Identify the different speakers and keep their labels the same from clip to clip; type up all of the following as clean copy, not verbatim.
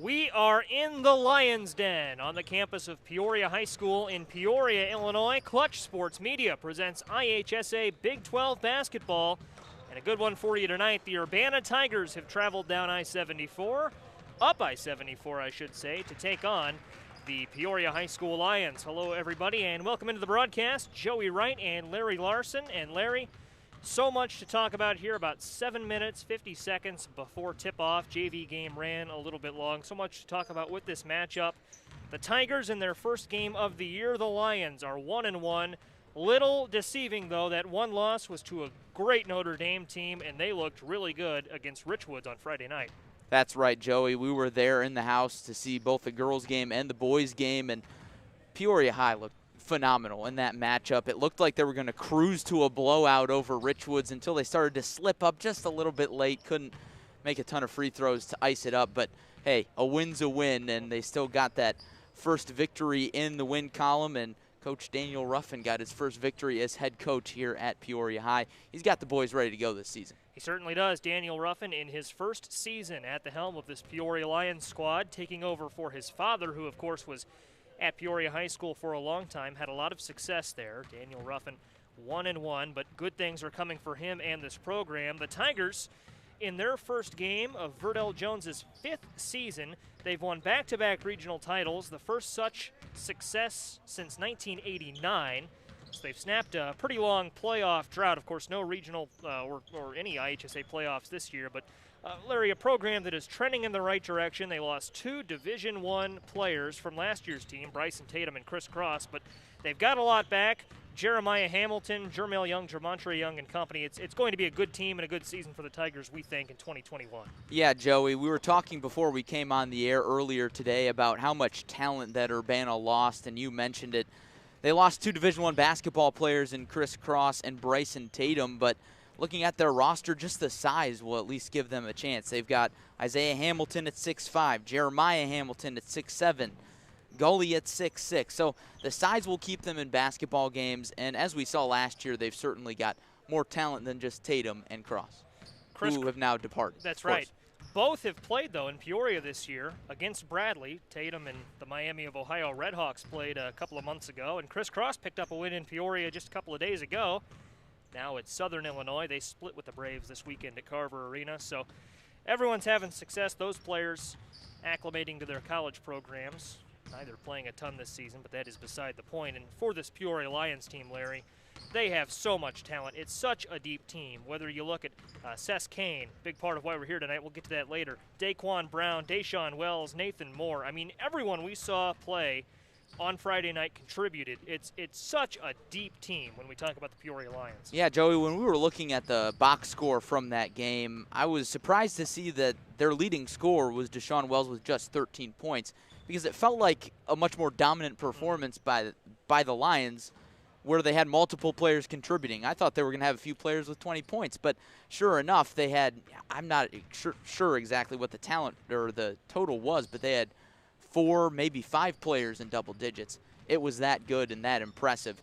Speaker 1: We are in the Lions Den on the campus of Peoria High School in Peoria, Illinois. Clutch Sports Media presents IHSA Big 12 basketball. And a good one for you tonight. The Urbana Tigers have traveled down I-74, up I-74 I should say, to take on the Peoria High School Lions. Hello everybody and welcome into the broadcast. Joey Wright and Larry Larson. And Larry, so much to talk about here, about 7 minutes, 50 seconds before tip-off. JV game ran a little bit long. So much to talk about with this matchup. The Tigers in their first game of the year. The Lions are 1-1. Little deceiving, though, that one loss was to a great Notre Dame team, and they looked really good against Richwoods on Friday night.
Speaker 2: That's right, Joey. We were there in the house to see both the girls' game and the boys' game, and Peoria High looked phenomenal in that matchup. It looked like they were going to cruise to a blowout over Richwoods until they started to slip up just a little bit late. Couldn't make a ton of free throws to ice it up, but hey, a win's a win, and they still got that first victory in the win column, and Coach Daniel Ruffin got his first victory as head coach here at Peoria High. He's got the boys ready to go this season.
Speaker 1: He certainly does. Daniel Ruffin in his first season at the helm of this Peoria Lions squad, taking over for his father, who of course was at Peoria High School for a long time, had a lot of success there. Daniel Ruffin 1-1, but good things are coming for him and this program. The Tigers, in their first game of Verdell Jones's 5th season, they've won back-to-back regional titles, the first such success since 1989. So they've snapped a pretty long playoff drought. Of course, no regional or any IHSA playoffs this year, but Larry, a program that is trending in the right direction. They lost 2 Division I players from last year's team, Bryson Tatum and Chris Cross, but they've got a lot back. Jeremiah Hamilton, Jermel Young, Jermontre Young and company. It's going to be a good team and a good season for the Tigers, we think, in 2021.
Speaker 2: Yeah, Joey, we were talking before we came on the air earlier today about how much talent that Urbana lost, and you mentioned it. They lost 2 Division I basketball players in Chris Cross and Bryson Tatum, but looking at their roster, just the size will at least give them a chance. They've got Isaiah Hamilton at 6'5", Jeremiah Hamilton at 6'7", Gully at 6'6". So the size will keep them in basketball games, and as we saw last year, they've certainly got more talent than just Tatum and Cross, who have now departed.
Speaker 1: That's right. Both have played, though, in Peoria this year against Bradley. Tatum and the Miami of Ohio Redhawks played a couple of months ago, and Chris Cross picked up a win in Peoria just a couple of days ago. Now it's Southern Illinois. They split with the Braves this weekend at Carver Arena. So everyone's having success. Those players acclimating to their college programs. Neither playing a ton this season, but that is beside the point. And for this Peoria Lions team, Larry, they have so much talent. It's such a deep team. Whether you look at Sess Kane, big part of why we're here tonight. We'll get to that later. Daquan Brown, Deshaun Wells, Nathan Moore. I mean, everyone we saw play on Friday night contributed. It's such a deep team when we talk about the Peoria Lions.
Speaker 2: Yeah, Joey, when we were looking at the box score from that game, I was surprised to see that their leading scorer was Deshaun Wells with just 13 points because it felt like a much more dominant performance by the Lions where they had multiple players contributing. I thought they were going to have a few players with 20 points, but sure enough, they had, I'm not sure exactly what the talent or the total was, but they had 4, maybe 5 players in double digits. It was that good and that impressive.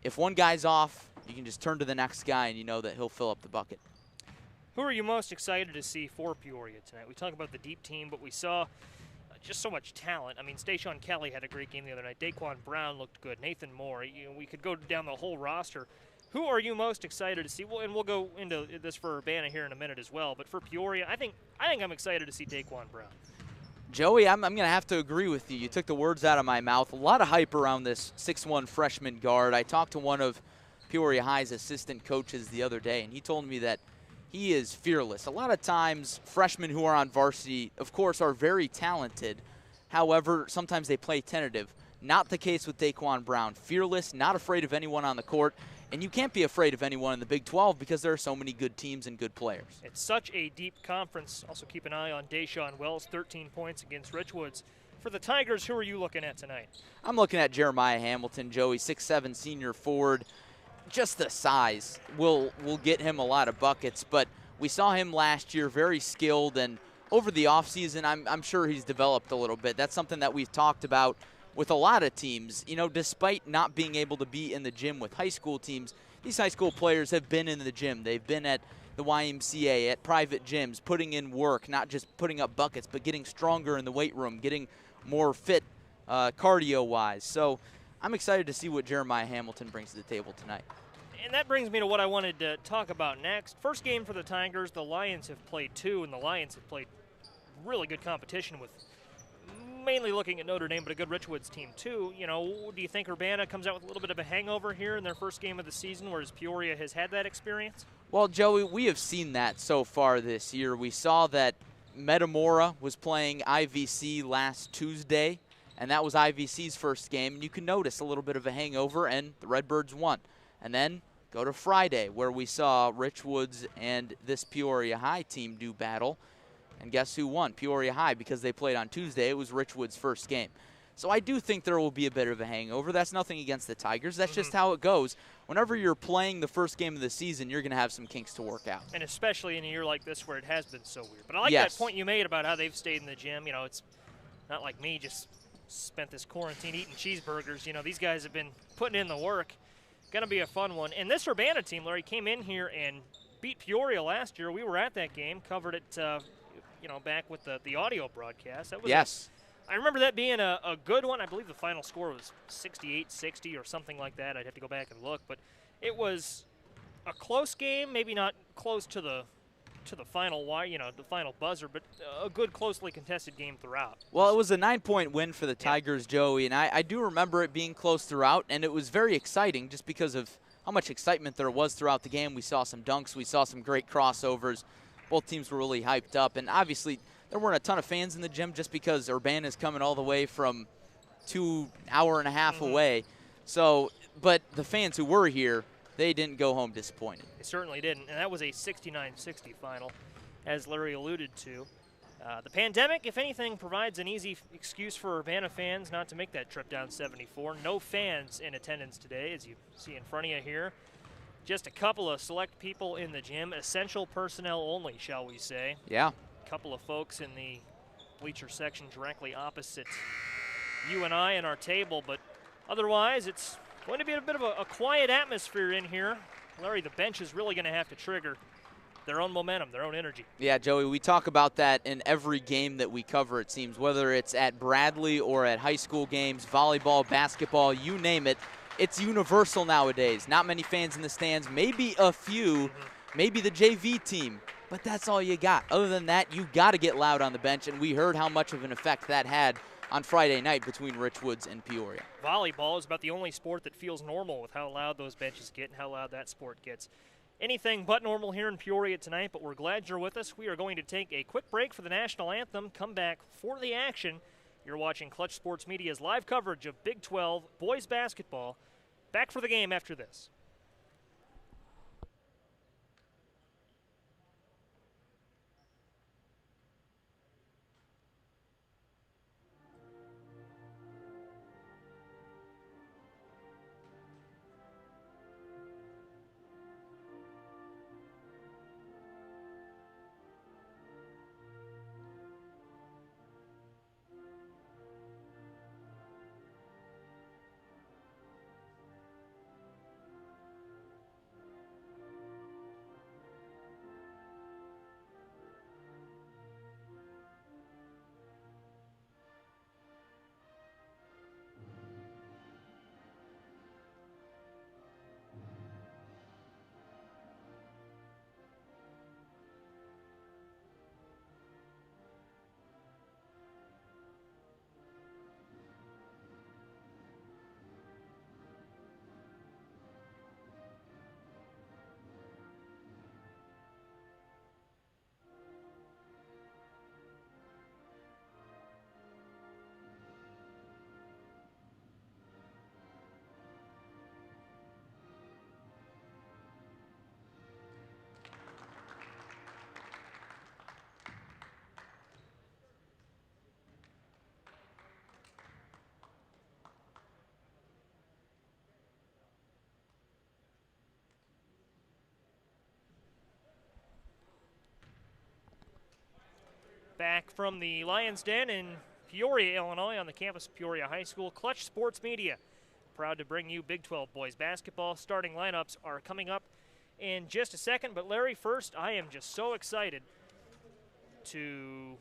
Speaker 2: If one guy's off, you can just turn to the next guy and you know that he'll fill up the bucket.
Speaker 1: Who are you most excited to see for Peoria tonight? We talk about the deep team, but we saw just so much talent. I mean, Station Kelly had a great game the other night. Daquan Brown looked good. Nathan Moore. We could go down the whole roster. Who are you most excited to see? Well, and we'll go into this for Urbana here in a minute as well. But for Peoria, I think I'm excited to see Daquan Brown.
Speaker 2: Joey, I'm going to have to agree with you. You took the words out of my mouth. A lot of hype around this 6'1" freshman guard. I talked to one of Peoria High's assistant coaches the other day, and he told me that he is fearless. A lot of times, freshmen who are on varsity, of course, are very talented. However, sometimes they play tentative. Not the case with Daquan Brown. Fearless, not afraid of anyone on the court. And you can't be afraid of anyone in the Big 12 because there are so many good teams and good players. It's
Speaker 1: such a deep conference. Also keep an eye on Deshaun Wells, 13 points against Richwoods. For the Tigers, who are you looking at tonight?
Speaker 2: I'm looking at Jeremiah Hamilton, Joey, 6'7" senior forward. Just the size will get him a lot of buckets, but we saw him last year, very skilled, and over the offseason, I'm sure he's developed a little bit. That's something that we've talked about with a lot of teams. You know, despite not being able to be in the gym with high school teams, these high school players have been in the gym. They've been at the YMCA, at private gyms, putting in work, not just putting up buckets, but getting stronger in the weight room, getting more fit cardio-wise. So I'm excited to see what Jeremiah Hamilton brings to the table tonight.
Speaker 1: And that brings me to what I wanted to talk about next. First game for the Tigers, the Lions have played 2, and the Lions have played really good competition with mainly looking at Notre Dame, but a good Richwoods team too. You know, do you think Urbana comes out with a little bit of a hangover here in their first game of the season, whereas Peoria has had that experience?
Speaker 2: Well, Joey, we have seen that so far this year. We saw that Metamora was playing IVC last Tuesday, and that was IVC's first game. And you can notice a little bit of a hangover, and the Redbirds won. And then go to Friday, where we saw Richwoods and this Peoria High team do battle. And guess who won? Peoria High, because they played on Tuesday. It was Richwoods' first game. So I do think there will be a bit of a hangover. That's nothing against the Tigers. That's just how it goes. Whenever you're playing the first game of the season, you're going to have some kinks to work out.
Speaker 1: And especially in a year like this where it has been so weird. But I like that point you made about how they've stayed in the gym. You know, it's not like me, just spent this quarantine eating cheeseburgers. You know, these guys have been putting in the work. Going to be a fun one. And this Urbana team, Larry, came in here and beat Peoria last year. We were at that game, covered it, you know, back with the audio broadcast. That was I remember that being a good one. I believe the final score was 68-60 or something like that. I'd have to go back and look. But it was a close game, maybe not close to the final the final buzzer, but a good, closely contested game throughout.
Speaker 2: Well, it was a 9-point win for the Tigers, Joey, and I do remember it being close throughout, and it was very exciting just because of how much excitement there was throughout the game. We saw some dunks. We saw some great crossovers. Both teams were really hyped up, and obviously there weren't a ton of fans in the gym just because Urbana is coming all the way from 2 hour and a half away. So, but the fans who were here, they didn't go home disappointed.
Speaker 1: They certainly didn't, and that was a 69-60 final, as Larry alluded to. The pandemic, if anything, provides an easy excuse for Urbana fans not to make that trip down 74. No fans in attendance today, as you see in front of you here. Just a couple of select people in the gym, essential personnel only, shall we say.
Speaker 2: Yeah.
Speaker 1: A couple of folks in the bleacher section directly opposite you and I and our table, but otherwise it's going to be a bit of a quiet atmosphere in here. Larry, the bench is really going to have to trigger their own momentum, their own energy.
Speaker 2: Yeah, Joey, we talk about that in every game that we cover, it seems, whether it's at Bradley or at high school games, volleyball, basketball, you name it. It's universal nowadays. Not many fans in the stands, maybe a few, maybe the JV team, but that's all you got. Other than that, you got to get loud on the bench, and we heard how much of an effect that had on Friday night between Richwoods and Peoria.
Speaker 1: Volleyball is about the only sport that feels normal with how loud those benches get and how loud that sport gets. Anything but normal here in Peoria tonight, but we're glad you're with us. We are going to take a quick break for the national anthem, come back for the action. You're watching Clutch Sports Media's live coverage of Big 12 boys basketball. Back for the game after this. Back from the Lions Den in Peoria, Illinois, on the campus of Peoria High School. Clutch Sports Media, proud to bring you Big 12 boys basketball. Starting lineups are coming up in just a second. But Larry, first, I am just so excited to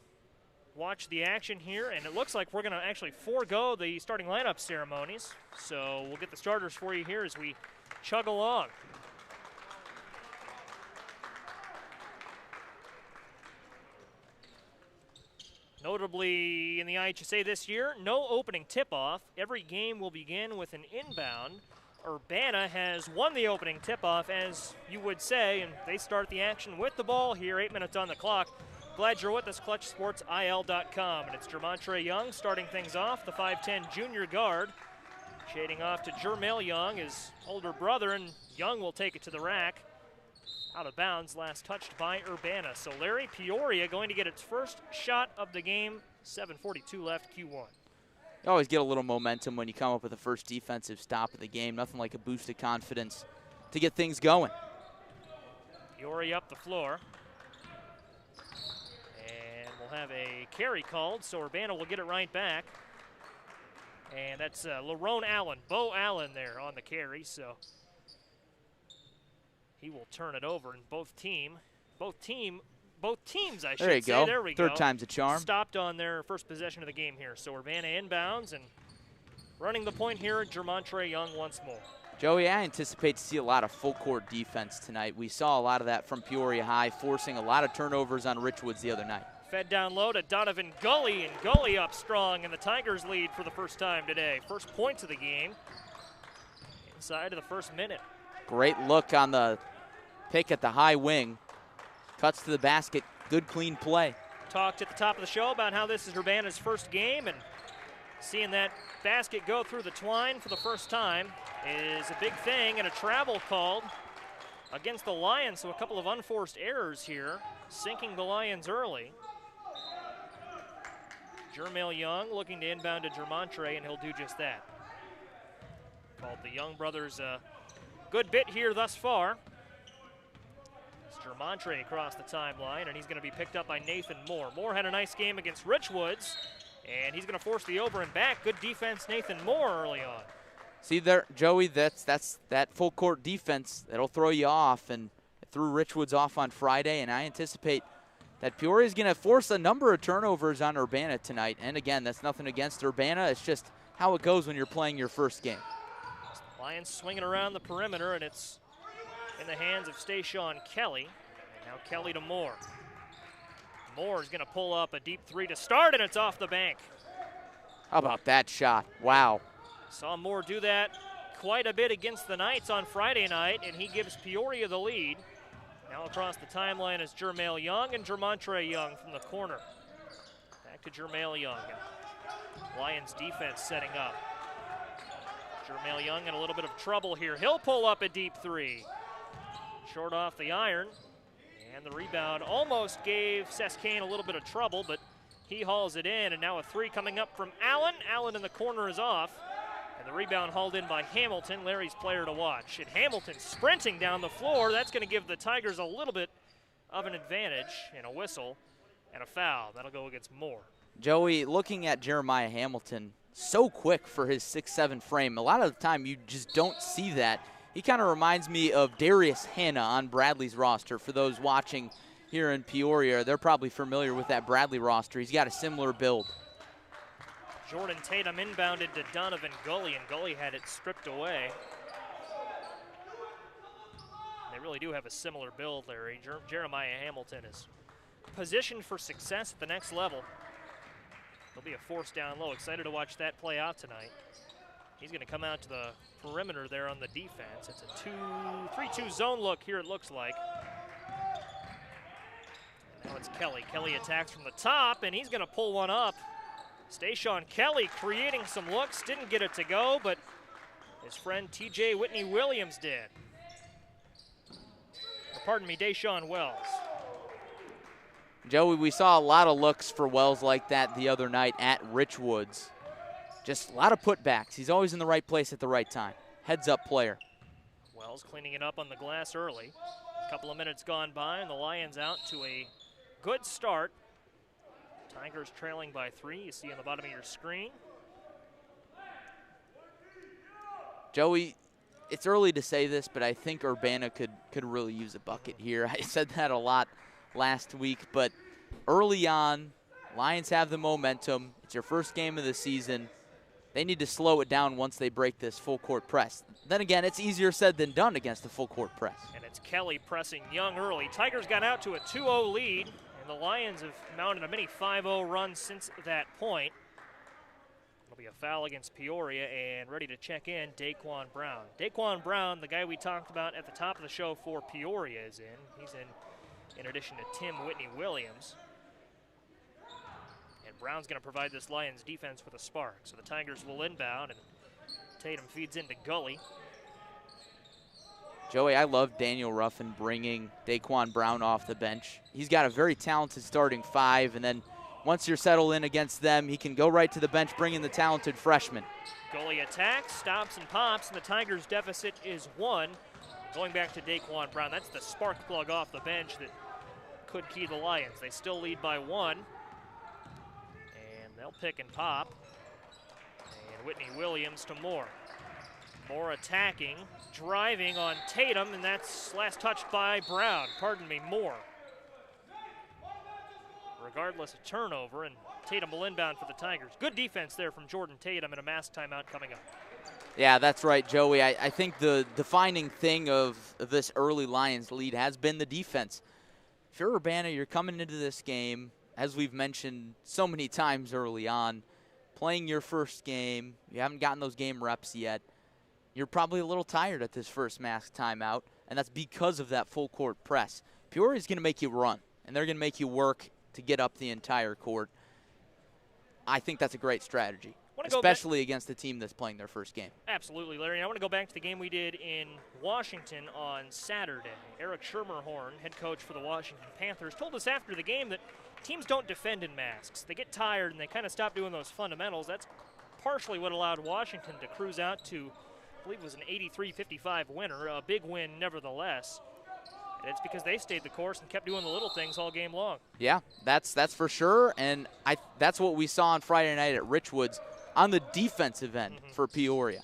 Speaker 1: watch the action here, and it looks like we're going to actually forego the starting lineup ceremonies. So we'll get the starters for you here as we chug along. Notably in the IHSA this year, no opening tip-off. Every game will begin with an inbound. Urbana has won the opening tip-off, as you would say, and they start the action with the ball here, 8 minutes on the clock. Glad you're with us, ClutchSportsIL.com. And it's Jermontre Young starting things off, the 5'10 junior guard. Shading off to Jermail Young, his older brother, and Young will take it to the rack. Out of bounds, last touched by Urbana. So Larry, Peoria going to get its first shot of the game. 7:42 left, Q1.
Speaker 2: You always get a little momentum when you come up with the first defensive stop of the game. Nothing like a boost of confidence to get things going.
Speaker 1: Peoria up the floor. And we'll have a carry called, so Urbana will get it right back. And that's Lerone Allen, Bo Allen there on the carry, so he will turn it over, and both teams, I should say. There we go.
Speaker 2: Third time's a charm.
Speaker 1: Stopped on their first possession of the game here. So Urbana inbounds, and running the point here, Jermontre Young once more.
Speaker 2: Joey, I anticipate to see a lot of full court defense tonight. We saw a lot of that from Peoria High, forcing a lot of turnovers on Richwoods the other night.
Speaker 1: Fed down low to Donovan Gully, and Gully up strong, and the Tigers lead for the first time today. First points of the game inside of the first minute.
Speaker 2: Great look on the pick at the high wing. Cuts to the basket. Good, clean play.
Speaker 1: Talked at the top of the show about how this is Urbana's first game, and seeing that basket go through the twine for the first time is a big thing, and a travel called against the Lions, so a couple of unforced errors here, sinking the Lions early. Jermail Young looking to inbound to Jermontre, and he'll do just that. Called the Young brothers a good bit here thus far. It's Jermontre across the timeline, and he's going to be picked up by Nathan Moore. Moore had a nice game against Richwoods, and he's going to force the over and back. Good defense, Nathan Moore, early on. See
Speaker 2: there, Joey, that's that full court defense that'll throw you off, and it threw Richwoods off on Friday, and I anticipate that Peoria is going to force a number of turnovers on Urbana tonight. And again, that's nothing against Urbana. It's just how it goes when you're playing your first game.
Speaker 1: Lions swinging around the perimeter, and it's in the hands of Stayshawn Kelly. And now Kelly to Moore. Moore is going to pull up a deep three to start, and it's off the bank.
Speaker 2: How about that shot? Wow.
Speaker 1: Saw Moore do that quite a bit against the Knights on Friday night, and he gives Peoria the lead. Now across the timeline is Jermail Young and Jermontre Young from the corner. Back to Jermail Young. Lions defense setting up. Jermail Young in a little bit of trouble here. He'll pull up a deep three. Short off the iron. And the rebound almost gave Seskane a little bit of trouble, but he hauls it in. And now a three coming up from Allen. Allen in the corner is off. And the rebound hauled in by Hamilton, Larry's player to watch. And Hamilton sprinting down the floor. That's going to give the Tigers a little bit of an advantage, and a whistle and a foul. That'll go against Moore.
Speaker 2: Joey, looking at Jeremiah Hamilton, so quick for his 6'7" frame. A lot of the time you just don't see that. He kind of reminds me of Darius Hanna on Bradley's roster. For those watching here in Peoria, they're probably familiar with that Bradley roster. He's got a similar build.
Speaker 1: Jordan Tatum inbounded to Donovan Gully, and Gully had it stripped away. They really do have a similar build, Larry. Jeremiah Hamilton is positioned for success at the next level. There'll be a force down low. Excited to watch that play out tonight. He's going to come out to the perimeter there on the defense. It's a 3-2 zone look here, it looks like. And now it's Kelly. Kelly attacks from the top, and he's going to pull one up. Stayshawn Kelly creating some looks, didn't get it to go, but his friend TJ Whitney Williams did. Or pardon me, Deshaun Wells.
Speaker 2: Joey, we saw a lot of looks for Wells like that the other night at Richwoods. Just a lot of putbacks. He's always in the right place at the right time. Heads up player.
Speaker 1: Wells cleaning it up on the glass early. A couple of minutes gone by, and the Lions out to a good start. Tigers trailing by 3, you see on the bottom of your screen.
Speaker 2: Joey, it's early to say this, but I think Urbana could really use a bucket here. I said that a lot last week, but early on, Lions have the momentum. It's your first game of the season. They need to slow it down once they break this full court press. Then again, it's easier said than done against the full court press. And
Speaker 1: it's Kelly pressing Young early. Tigers got out to a 2-0 lead, and the Lions have mounted a mini 5-0 run since that point. It'll be a foul against Peoria, and ready to check in, Daquan Brown. Daquan Brown, the guy we talked about at the top of the show for Peoria, is in. He's in addition to Tim Whitney Williams. And Brown's going to provide this Lions defense with a spark. So the Tigers will inbound, and Tatum feeds into Gully.
Speaker 2: Joey, I love Daniel Ruffin bringing Daquan Brown off the bench. He's got a very talented starting five, and then once you're settled in against them, he can go right to the bench, bring in the talented freshman.
Speaker 1: Gully attacks, stops and pops, and the Tigers' deficit is 1. Going back to Daquan Brown, that's the spark plug off the bench that could key the Lions. They still lead by 1. And they'll pick and pop. And Whitney Williams to Moore. Moore attacking, driving on Tatum, and that's last touched by Brown. Moore. Regardless of turnover, and Tatum will inbound for the Tigers. Good defense there from Jordan Tatum, and a mask timeout coming up.
Speaker 2: Yeah, that's right, Joey. I think the defining thing of this early Lions lead has been the defense. If you're Urbana, you're coming into this game, as we've mentioned so many times early on, playing your first game. You haven't gotten those game reps yet. You're probably a little tired at this first mask timeout, and that's because of that full court press. Peoria's going to make you run, and they're going to make you work to get up the entire court. I think that's a great strategy, especially against a team that's playing their first game.
Speaker 1: Absolutely, Larry. I want to go back to the game we did in Washington on Saturday. Eric Schermerhorn, head coach for the Washington Panthers, told us after the game that teams don't defend in masks. They get tired and they kind of stop doing those fundamentals. That's partially what allowed Washington to cruise out to, I believe it was an 83-55 winner, a big win nevertheless. And it's because they stayed the course and kept doing the little things all game long.
Speaker 2: Yeah, that's for sure, and that's what we saw on Friday night at Richwoods on the defensive end for Peoria.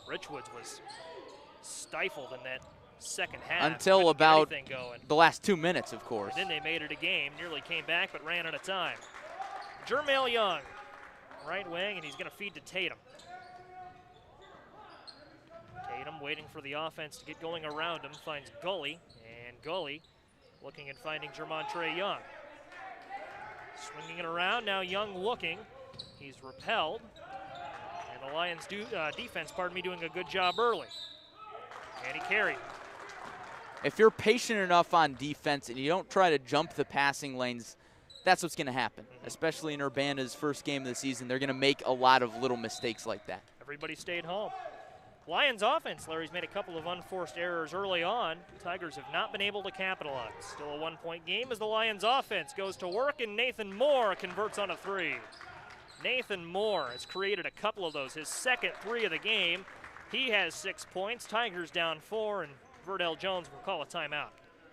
Speaker 1: Richwoods was stifled in that second half.
Speaker 2: Until about the last 2 minutes, of course.
Speaker 1: And then they made it a game, nearly came back, but ran out of time. Jermail Young, right wing, and he's going to feed to Tatum. Tatum waiting for the offense to get going around him, finds Gully, and Gully looking and finding Jermontre Young. Swinging it around, now Young looking. He's repelled, and the Lions defense, doing a good job early. And he carried.
Speaker 2: If you're patient enough on defense and you don't try to jump the passing lanes, that's what's going to happen, especially in Urbana's first game of the season. They're going to make a lot of little mistakes like that.
Speaker 1: Everybody stayed home. Lions offense, Larry's made a couple of unforced errors early on. Tigers have not been able to capitalize. Still a one-point game as the Lions offense goes to work, and Nathan Moore converts on a 3. Nathan Moore has created a couple of those. His second 3 of the game. He has 6 points. Tigers down 4, and Verdell Jones will call a timeout.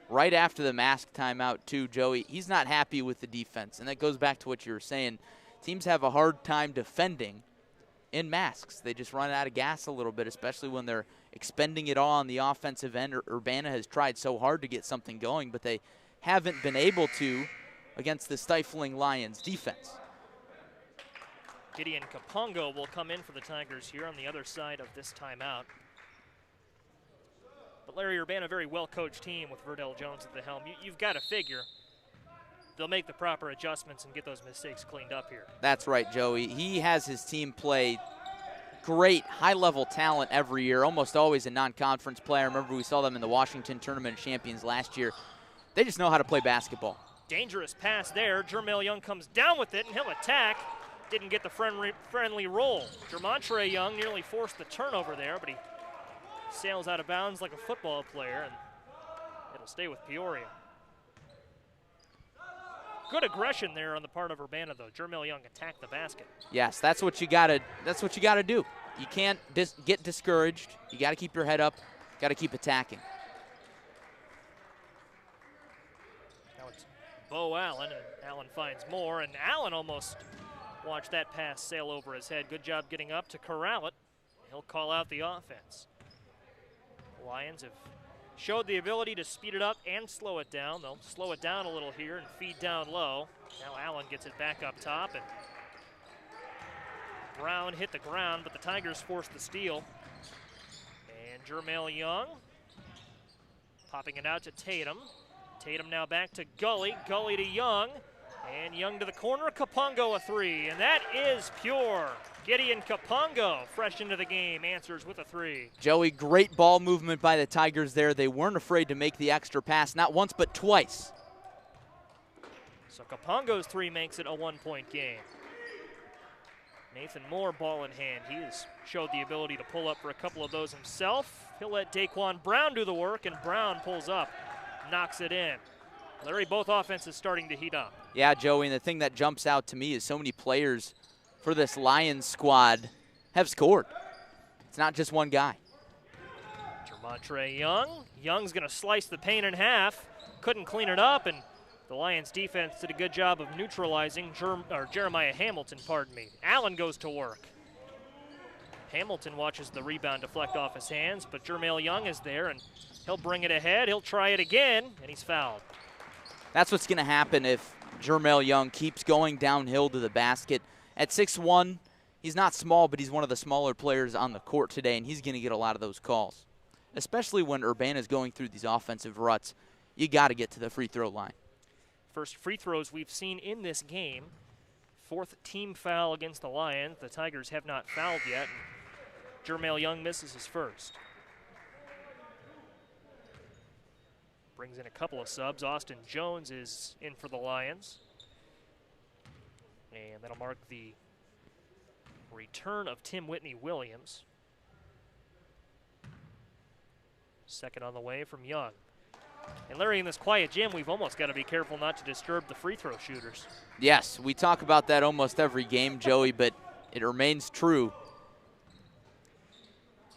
Speaker 2: Right after the mask timeout, too, Joey, he's not happy with the defense, and that goes back to what you were saying. Teams have a hard time defending in masks. They just run out of gas a little bit, especially when they're expending it all on the offensive end. Urbana has tried so hard to get something going, but they haven't been able to against the stifling Lions defense.
Speaker 1: Gideon Kapongo will come in for the Tigers here on the other side of this timeout. But Larry, Urbana, a very well-coached team with Verdell Jones at the helm. You've got to figure they'll make the proper adjustments and get those mistakes cleaned up here.
Speaker 2: That's right, Joey. He has his team play great, high-level talent every year, almost always a non-conference player. Remember, we saw them in the Washington Tournament of Champions last year. They just know how to play basketball.
Speaker 1: Dangerous pass there. Jermail Young comes down with it, and he'll attack. Didn't get the friendly roll. Jermontre Young nearly forced the turnover there, but he sails out of bounds like a football player, and it'll stay with Peoria. Good aggression there on the part of Urbana, though. Jermail Young attacked the basket.
Speaker 2: Yes, that's what you gotta do. You can't get discouraged. You gotta keep your head up. Gotta keep attacking.
Speaker 1: Now it's Bo Allen, and Allen finds Moore, and Allen almost watched that pass sail over his head. Good job getting up to corral it. He'll call out the offense. Lions have showed the ability to speed it up and slow it down. They'll slow it down a little here and feed down low. Now Allen gets it back up top, and Brown hit the ground, but the Tigers forced the steal. And Jermel Young popping it out to Tatum. Tatum now back to Gully. Gully to Young. And Young to the corner. Kapongo a three. And that is pure. Gideon Kapongo, fresh into the game, answers with a three.
Speaker 2: Joey, great ball movement by the Tigers there. They weren't afraid to make the extra pass, not once but twice.
Speaker 1: So Kapongo's three makes it a 1-point game. Nathan Moore, ball in hand. He has showed the ability to pull up for a couple of those himself. He'll let Daquan Brown do the work, and Brown pulls up, knocks it in. Larry, both offenses starting to heat up.
Speaker 2: Yeah, Joey, and the thing that jumps out to me is so many players for this Lions squad have scored. It's not just one guy.
Speaker 1: Jermontre Young. Young's going to slice the paint in half. Couldn't clean it up, and the Lions defense did a good job of neutralizing Jeremiah Hamilton, pardon me. Allen goes to work. Hamilton watches the rebound deflect off his hands, but Jermel Young is there, and he'll bring it ahead. He'll try it again, and he's fouled.
Speaker 2: That's what's going to happen if Jermel Young keeps going downhill to the basket. At 6'1", he's not small, but he's one of the smaller players on the court today, and he's going to get a lot of those calls. Especially when Urbana is going through these offensive ruts, you got to get to the free throw line.
Speaker 1: First free throws we've seen in this game. Fourth team foul against the Lions. The Tigers have not fouled yet. Jermel Young misses his first. Brings in a couple of subs. Austin Jones is in for the Lions. And that'll mark the return of Tim Whitney Williams. Second on the way from Young. And Larry, in this quiet gym, we've almost got to be careful not to disturb the free throw shooters.
Speaker 2: Yes, we talk about that almost every game, Joey, but it remains true.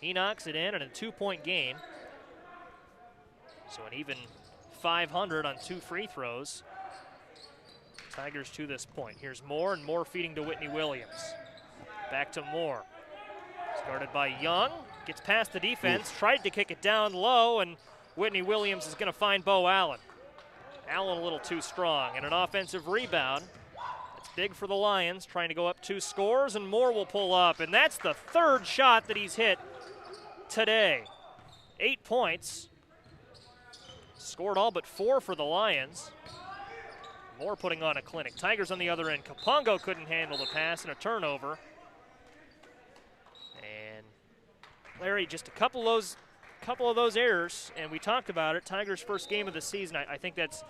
Speaker 1: He knocks it in a 2-point game. So an even 500 on 2 free throws. Tigers to this point. Here's Moore, and Moore feeding to Whitney Williams. Back to Moore. Started by Young. Gets past the defense. Tried to kick it down low, and Whitney Williams is going to find Bo Allen. Allen a little too strong. And an offensive rebound. It's big for the Lions, trying to go up 2 scores, and Moore will pull up. And that's the third shot that he's hit today. 8 points. Scored all but 4 for the Lions. Moore putting on a clinic. Tigers on the other end. Kapongo couldn't handle the pass and a turnover. And Larry, just a couple of those errors, and we talked about it. Tigers' first game of the season. I think that's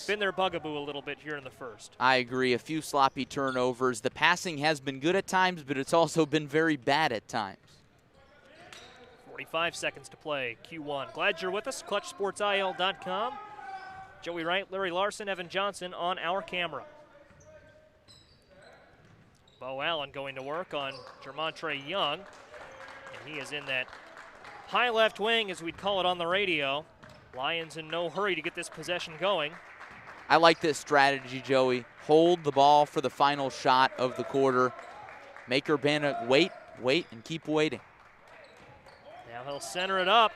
Speaker 1: been their bugaboo a little bit here in the first.
Speaker 2: I agree. A few sloppy turnovers. The passing has been good at times, but it's also been very bad at times.
Speaker 1: 45 seconds to play, Q1. Glad you're with us. ClutchSportsIL.com. Joey Wright, Larry Larson, Evan Johnson on our camera. Bo Allen going to work on Jermontre Young. And he is in that high left wing, as we'd call it on the radio. Lions in no hurry to get this possession going.
Speaker 2: I like this strategy, Joey. Hold the ball for the final shot of the quarter. Make Urbana wait, and keep waiting.
Speaker 1: Now he'll center it up.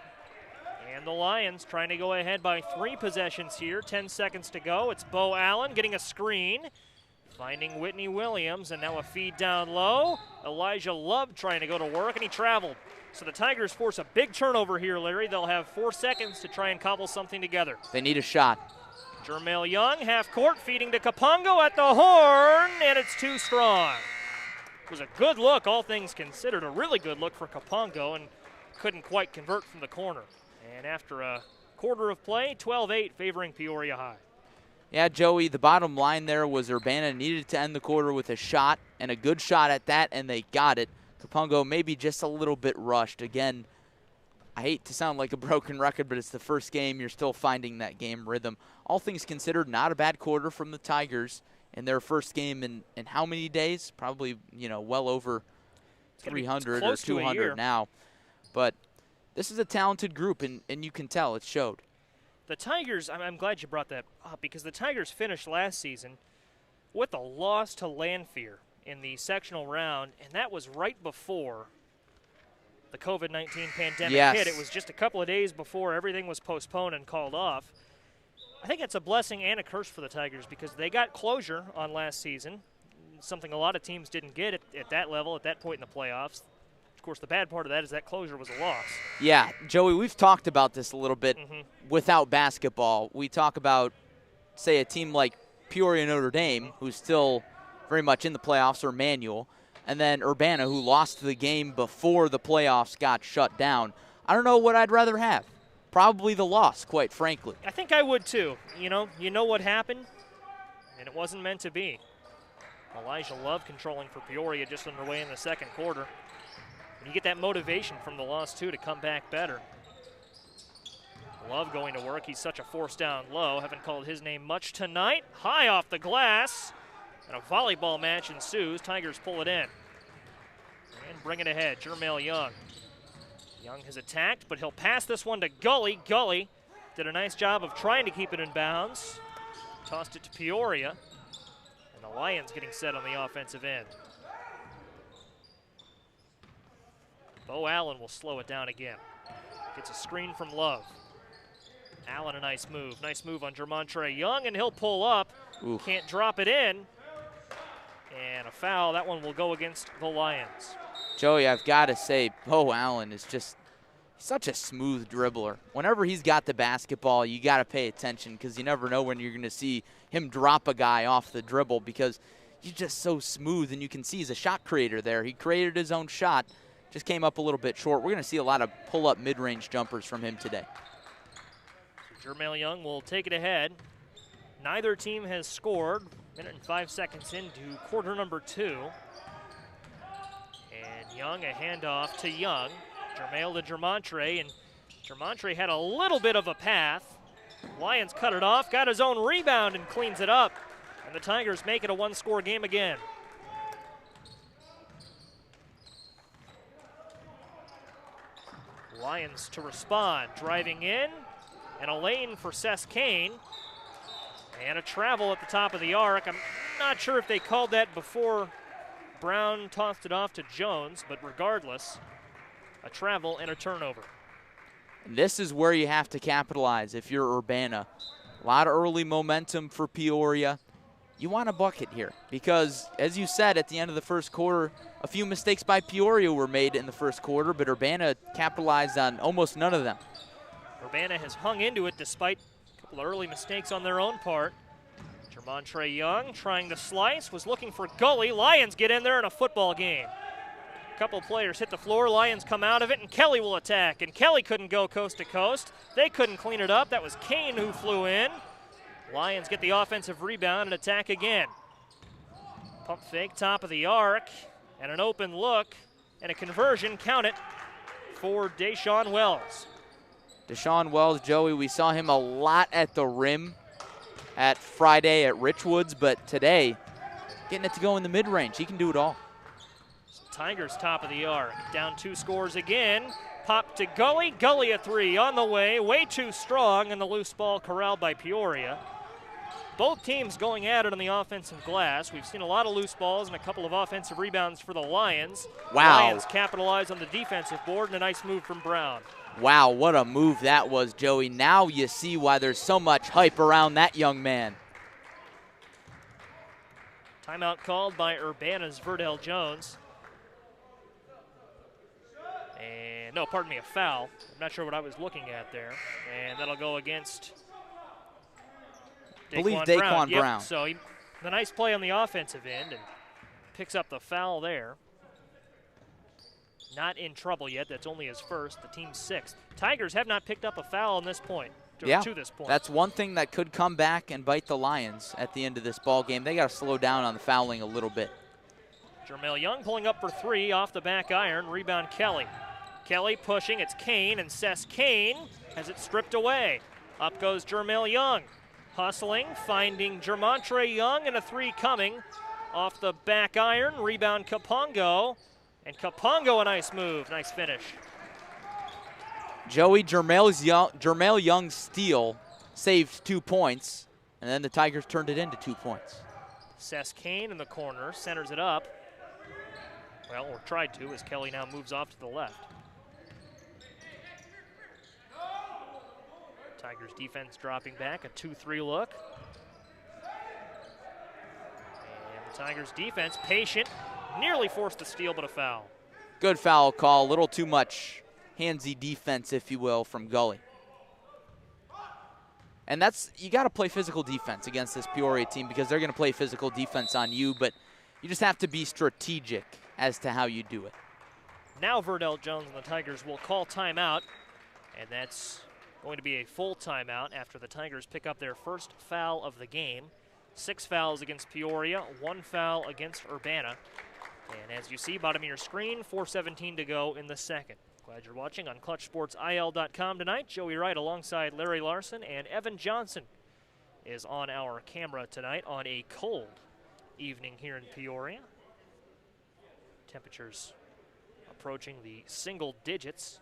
Speaker 1: And the Lions trying to go ahead by 3 possessions here. 10 seconds to go. It's Bo Allen getting a screen. Finding Whitney Williams, and now a feed down low. Elijah Love trying to go to work, and he traveled. So the Tigers force a big turnover here, Larry. They'll have 4 seconds to try and cobble something together.
Speaker 2: They need a shot.
Speaker 1: Jermel Young, half court, feeding to Kapongo at the horn, and it's too strong. It was a good look, all things considered. A really good look for Kapongo, and couldn't quite convert from the corner. And after a quarter of play, 12-8 favoring Peoria High.
Speaker 2: Yeah, Joey, the bottom line there was Urbana needed to end the quarter with a shot, and a good shot at that, and they got it. Kapongo maybe just a little bit rushed. Again, I hate to sound like a broken record, but it's the first game. You're still finding that game rhythm. All things considered, not a bad quarter from the Tigers in their first game in how many days? Probably, well over 300 or 200 now. But this is a talented group, and you can tell it showed.
Speaker 1: The Tigers, I'm glad you brought that up, because the Tigers finished last season with a loss to Lanphier in the sectional round, and that was right before the COVID-19 pandemic
Speaker 2: yes.
Speaker 1: hit. It was just a couple of days before everything was postponed and called off. I think it's a blessing and a curse for the Tigers because they got closure on last season, something a lot of teams didn't get at that level, at that point in the playoffs. Of course, the bad part of that is that closure was a loss.
Speaker 2: Yeah, Joey, we've talked about this a little bit without basketball. We talk about, say, a team like Peoria Notre Dame, who's still very much in the playoffs, or Manual, and then Urbana, who lost the game before the playoffs got shut down. I don't know what I'd rather have. Probably the loss, quite frankly.
Speaker 1: I think I would too. You know what happened, and it wasn't meant to be. Elijah Love controlling for Peoria just underway in the second quarter. And you get that motivation from the loss too to come back better. Love going to work. He's such a force down low. Haven't called his name much tonight. High off the glass. And a volleyball match ensues. Tigers pull it in. And bring it ahead. Jermail Young. Young has attacked, but he'll pass this one to Gully. Gully did a nice job of trying to keep it in bounds. Tossed it to Peoria. And the Lions getting set on the offensive end. Bo Allen will slow it down again. Gets a screen from Love. Allen, a nice move. Nice move on Jermontre Young, and he'll pull up.
Speaker 2: Ooh.
Speaker 1: Can't drop it in. And a foul. That one will go against the Lions.
Speaker 2: Joey, I've got to say, Bo Allen is just such a smooth dribbler. Whenever he's got the basketball, you got to pay attention because you never know when you're going to see him drop a guy off the dribble because he's just so smooth, and you can see he's a shot creator there. He created his own shot, just came up a little bit short. We're going to see a lot of pull-up mid-range jumpers from him today.
Speaker 1: So Jermail Young will take it ahead. Neither team has scored. Minute and 5 seconds into quarter number 2. And Young, a handoff to Young. Jermail to Jermontre, and Jermontre had a little bit of a path. Lions cut it off, got his own rebound and cleans it up. And the Tigers make it a one-score game again. Lions to respond, driving in, and a lane for Sess Kane. And a travel at the top of the arc. I'm not sure if they called that before Brown tossed it off to Jones, but regardless, a travel and a turnover.
Speaker 2: And this is where you have to capitalize if you're Urbana. A lot of early momentum for Peoria. You want a bucket here because, as you said, at the end of the first quarter, a few mistakes by Peoria were made in the first quarter, but Urbana capitalized on almost none of them.
Speaker 1: Urbana has hung into it despite a couple of early mistakes on their own part. Jermontre Young trying to slice, was looking for Gully. Lions get in there in a football game. A couple of players hit the floor, Lions come out of it, and Kelly will attack. And Kelly couldn't go coast to coast. They couldn't clean it up. That was Kane who flew in. Lions get the offensive rebound and attack again. Pump fake, top of the arc, and an open look, and a conversion, count it, for Deshaun Wells.
Speaker 2: Deshaun Wells, Joey, we saw him a lot at the rim at Friday at Richwoods, but today, getting it to go in the mid-range. He can do it all.
Speaker 1: So Tigers top of the arc, down 2 scores again. Pop to Gully, Gully a 3 on the way too strong, and the loose ball corralled by Peoria. Both teams going at it on the offensive glass. We've seen a lot of loose balls and a couple of offensive rebounds for the Lions.
Speaker 2: Wow.
Speaker 1: Lions capitalize on the defensive board, and a nice move from Brown.
Speaker 2: Wow, what a move that was, Joey. Now you see why there's so much hype around that young man.
Speaker 1: Timeout called by Urbana's Verdell Jones. And, no, pardon me, a foul. I'm not sure what I was looking at there. And that'll go against
Speaker 2: Daquan Brown.
Speaker 1: So the nice play on the offensive end and picks up the foul there. Not in trouble yet. That's only his first. The team's 6th. Tigers have not picked up a foul on this point. To this point.
Speaker 2: That's one thing that could come back and bite the Lions at the end of this ball game. They got to slow down on the fouling a little bit.
Speaker 1: Jermail Young pulling up for 3 off the back iron. Rebound Kelly. Kelly pushing. It's Kane, and Sess Kane has it stripped away. Up goes Jermail Young. Hustling, finding Jermontre Young, and a 3 coming off the back iron. Rebound Kapongo. And Kapongo, a nice move. Nice finish.
Speaker 2: Joey, Jermail Young's steal saved 2 points, and then the Tigers turned it into 2 points.
Speaker 1: Sess Kane in the corner, centers it up. Well, or tried to, as Kelly now moves off to the left. Tigers defense dropping back, a 2-3 look. And the Tigers defense patient, nearly forced the steal, but a foul.
Speaker 2: Good foul call, a little too much handsy defense, if you will, from Gully. And you got to play physical defense against this Peoria team because they're going to play physical defense on you, but you just have to be strategic as to how you do it.
Speaker 1: Now Verdell Jones and the Tigers will call timeout, and that's going to be a full timeout after the Tigers pick up their first foul of the game. 6 fouls against Peoria, 1 foul against Urbana. And as you see, bottom of your screen, 4:17 to go in the second. Glad you're watching on ClutchSportsIL.com tonight. Joey Wright alongside Larry Larson, and Evan Johnson is on our camera tonight on a cold evening here in Peoria. Temperatures approaching the single digits.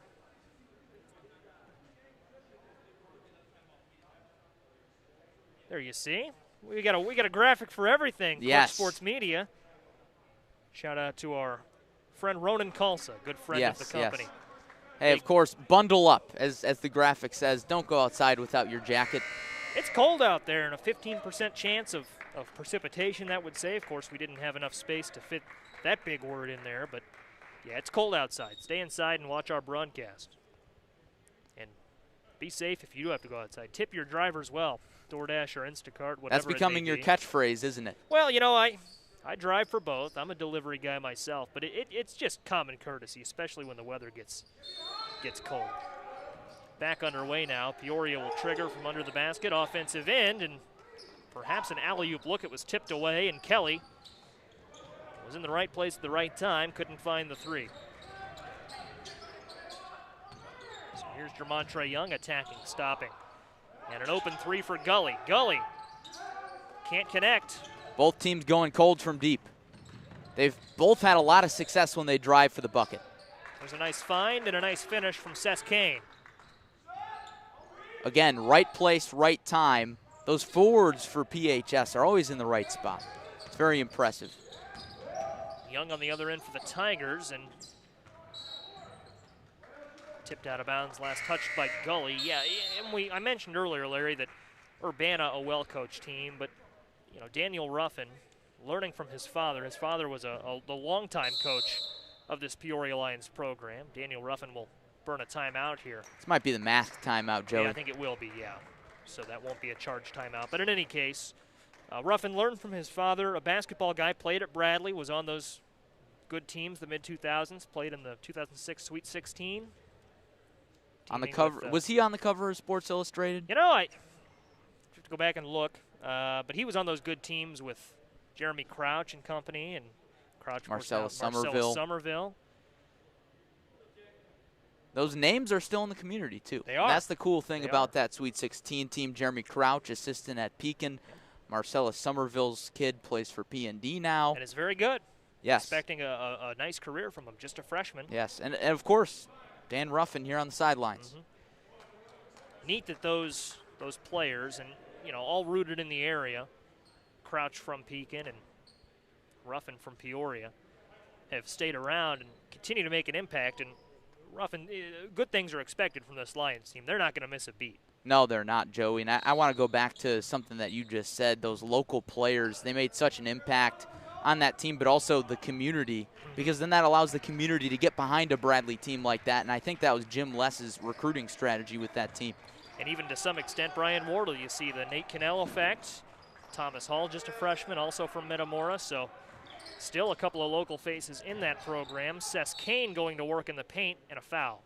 Speaker 1: There you see. We got a graphic for everything.
Speaker 2: Yes.
Speaker 1: Clutch Sports Media. Shout out to our friend Ronan Kalsa, good friend of the company.
Speaker 2: Yes. Hey, of course, bundle up, as the graphic says. Don't go outside without your jacket.
Speaker 1: It's cold out there, and a 15% chance of precipitation, that would say. Of course, we didn't have enough space to fit that big word in there, but yeah, it's cold outside. Stay inside and watch our broadcast. And be safe if you do have to go outside. Tip your drivers well, DoorDash or Instacart, whatever.
Speaker 2: That's becoming your catchphrase, isn't it?
Speaker 1: Well, you know, I drive for both. I'm a delivery guy myself, but it's just common courtesy, especially when the weather gets cold. Back underway now. Peoria will trigger from under the basket, offensive end, and perhaps an alley-oop look. It was tipped away, and Kelly was in the right place at the right time, couldn't find the three. So here's Jermontre Young attacking, stopping. And an open three for Gully. Gully can't connect.
Speaker 2: Both teams going cold from deep. They've both had a lot of success when they drive for the bucket.
Speaker 1: There's a nice find and a nice finish from Seth Kane.
Speaker 2: Again, right place, right time. Those forwards for PHS are always in the right spot. It's very impressive.
Speaker 1: Young on the other end for the Tigers, and tipped out of bounds, last touched by Gully. Yeah, and I mentioned earlier, Larry, that Urbana, a well-coached team, but you know, Daniel Ruffin, learning from his father. His father was the longtime coach of this Peoria Lions program. Daniel Ruffin will burn a timeout here.
Speaker 2: This might be the masked timeout, Joey.
Speaker 1: Yeah, I think it will be, yeah. So that won't be a charged timeout. But in any case, Ruffin learned from his father, a basketball guy, played at Bradley, was on those good teams, the mid-2000s, played in the 2006 Sweet 16.
Speaker 2: On the cover, was he on the cover of Sports Illustrated?
Speaker 1: You know, I have to go back and look, but he was on those good teams with Jeremy Crouch and company, and Crouch,
Speaker 2: Marcellus
Speaker 1: Somerville.
Speaker 2: Those names are still in the community, too.
Speaker 1: They are.
Speaker 2: That's the cool thing about that Sweet 16 team. Jeremy Crouch, assistant at Pekin. Marcellus Somerville's kid plays for P&D now.
Speaker 1: And is very good.
Speaker 2: Yes.
Speaker 1: Expecting a nice career from him, just a freshman.
Speaker 2: Yes, and of course, Dan Ruffin here on the sidelines.
Speaker 1: Mm-hmm. Neat that those players, and you know, all rooted in the area, Crouch from Pekin and Ruffin from Peoria, have stayed around and continue to make an impact. And Ruffin, good things are expected from this Lions team. They're not going to miss a beat.
Speaker 2: No, they're not, Joey. And I want to go back to something that you just said. Those local players, they made such an impact on that team, but also the community, because then that allows the community to get behind a Bradley team like that. And I think that was Jim Less's recruiting strategy with that team.
Speaker 1: And even to some extent, Brian Wardle, you see the Nate Cannell effect. Thomas Hall, just a freshman, also from Metamora. So still a couple of local faces in that program. Seth Kane going to work in the paint, and a foul.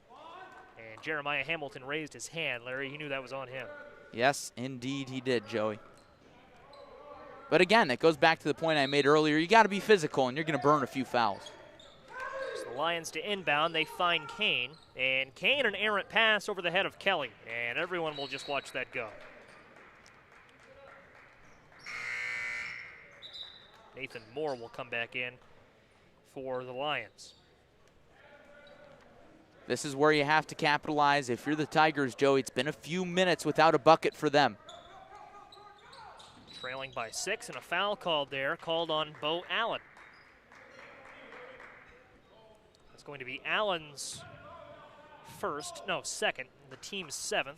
Speaker 1: And Jeremiah Hamilton raised his hand. Larry, he knew that was on him.
Speaker 2: Yes, indeed he did, Joey. But again, it goes back to the point I made earlier. You got to be physical, and you're going to burn a few fouls.
Speaker 1: So the Lions to inbound. They find Kane. And Kane, an errant pass over the head of Kelly. And everyone will just watch that go. Nathan Moore will come back in for the Lions.
Speaker 2: This is where you have to capitalize. If you're the Tigers, Joey, it's been a few minutes without a bucket for them.
Speaker 1: Trailing by 6, and a foul called there, called on Bo Allen. It's going to be Allen's second, the team's 7th.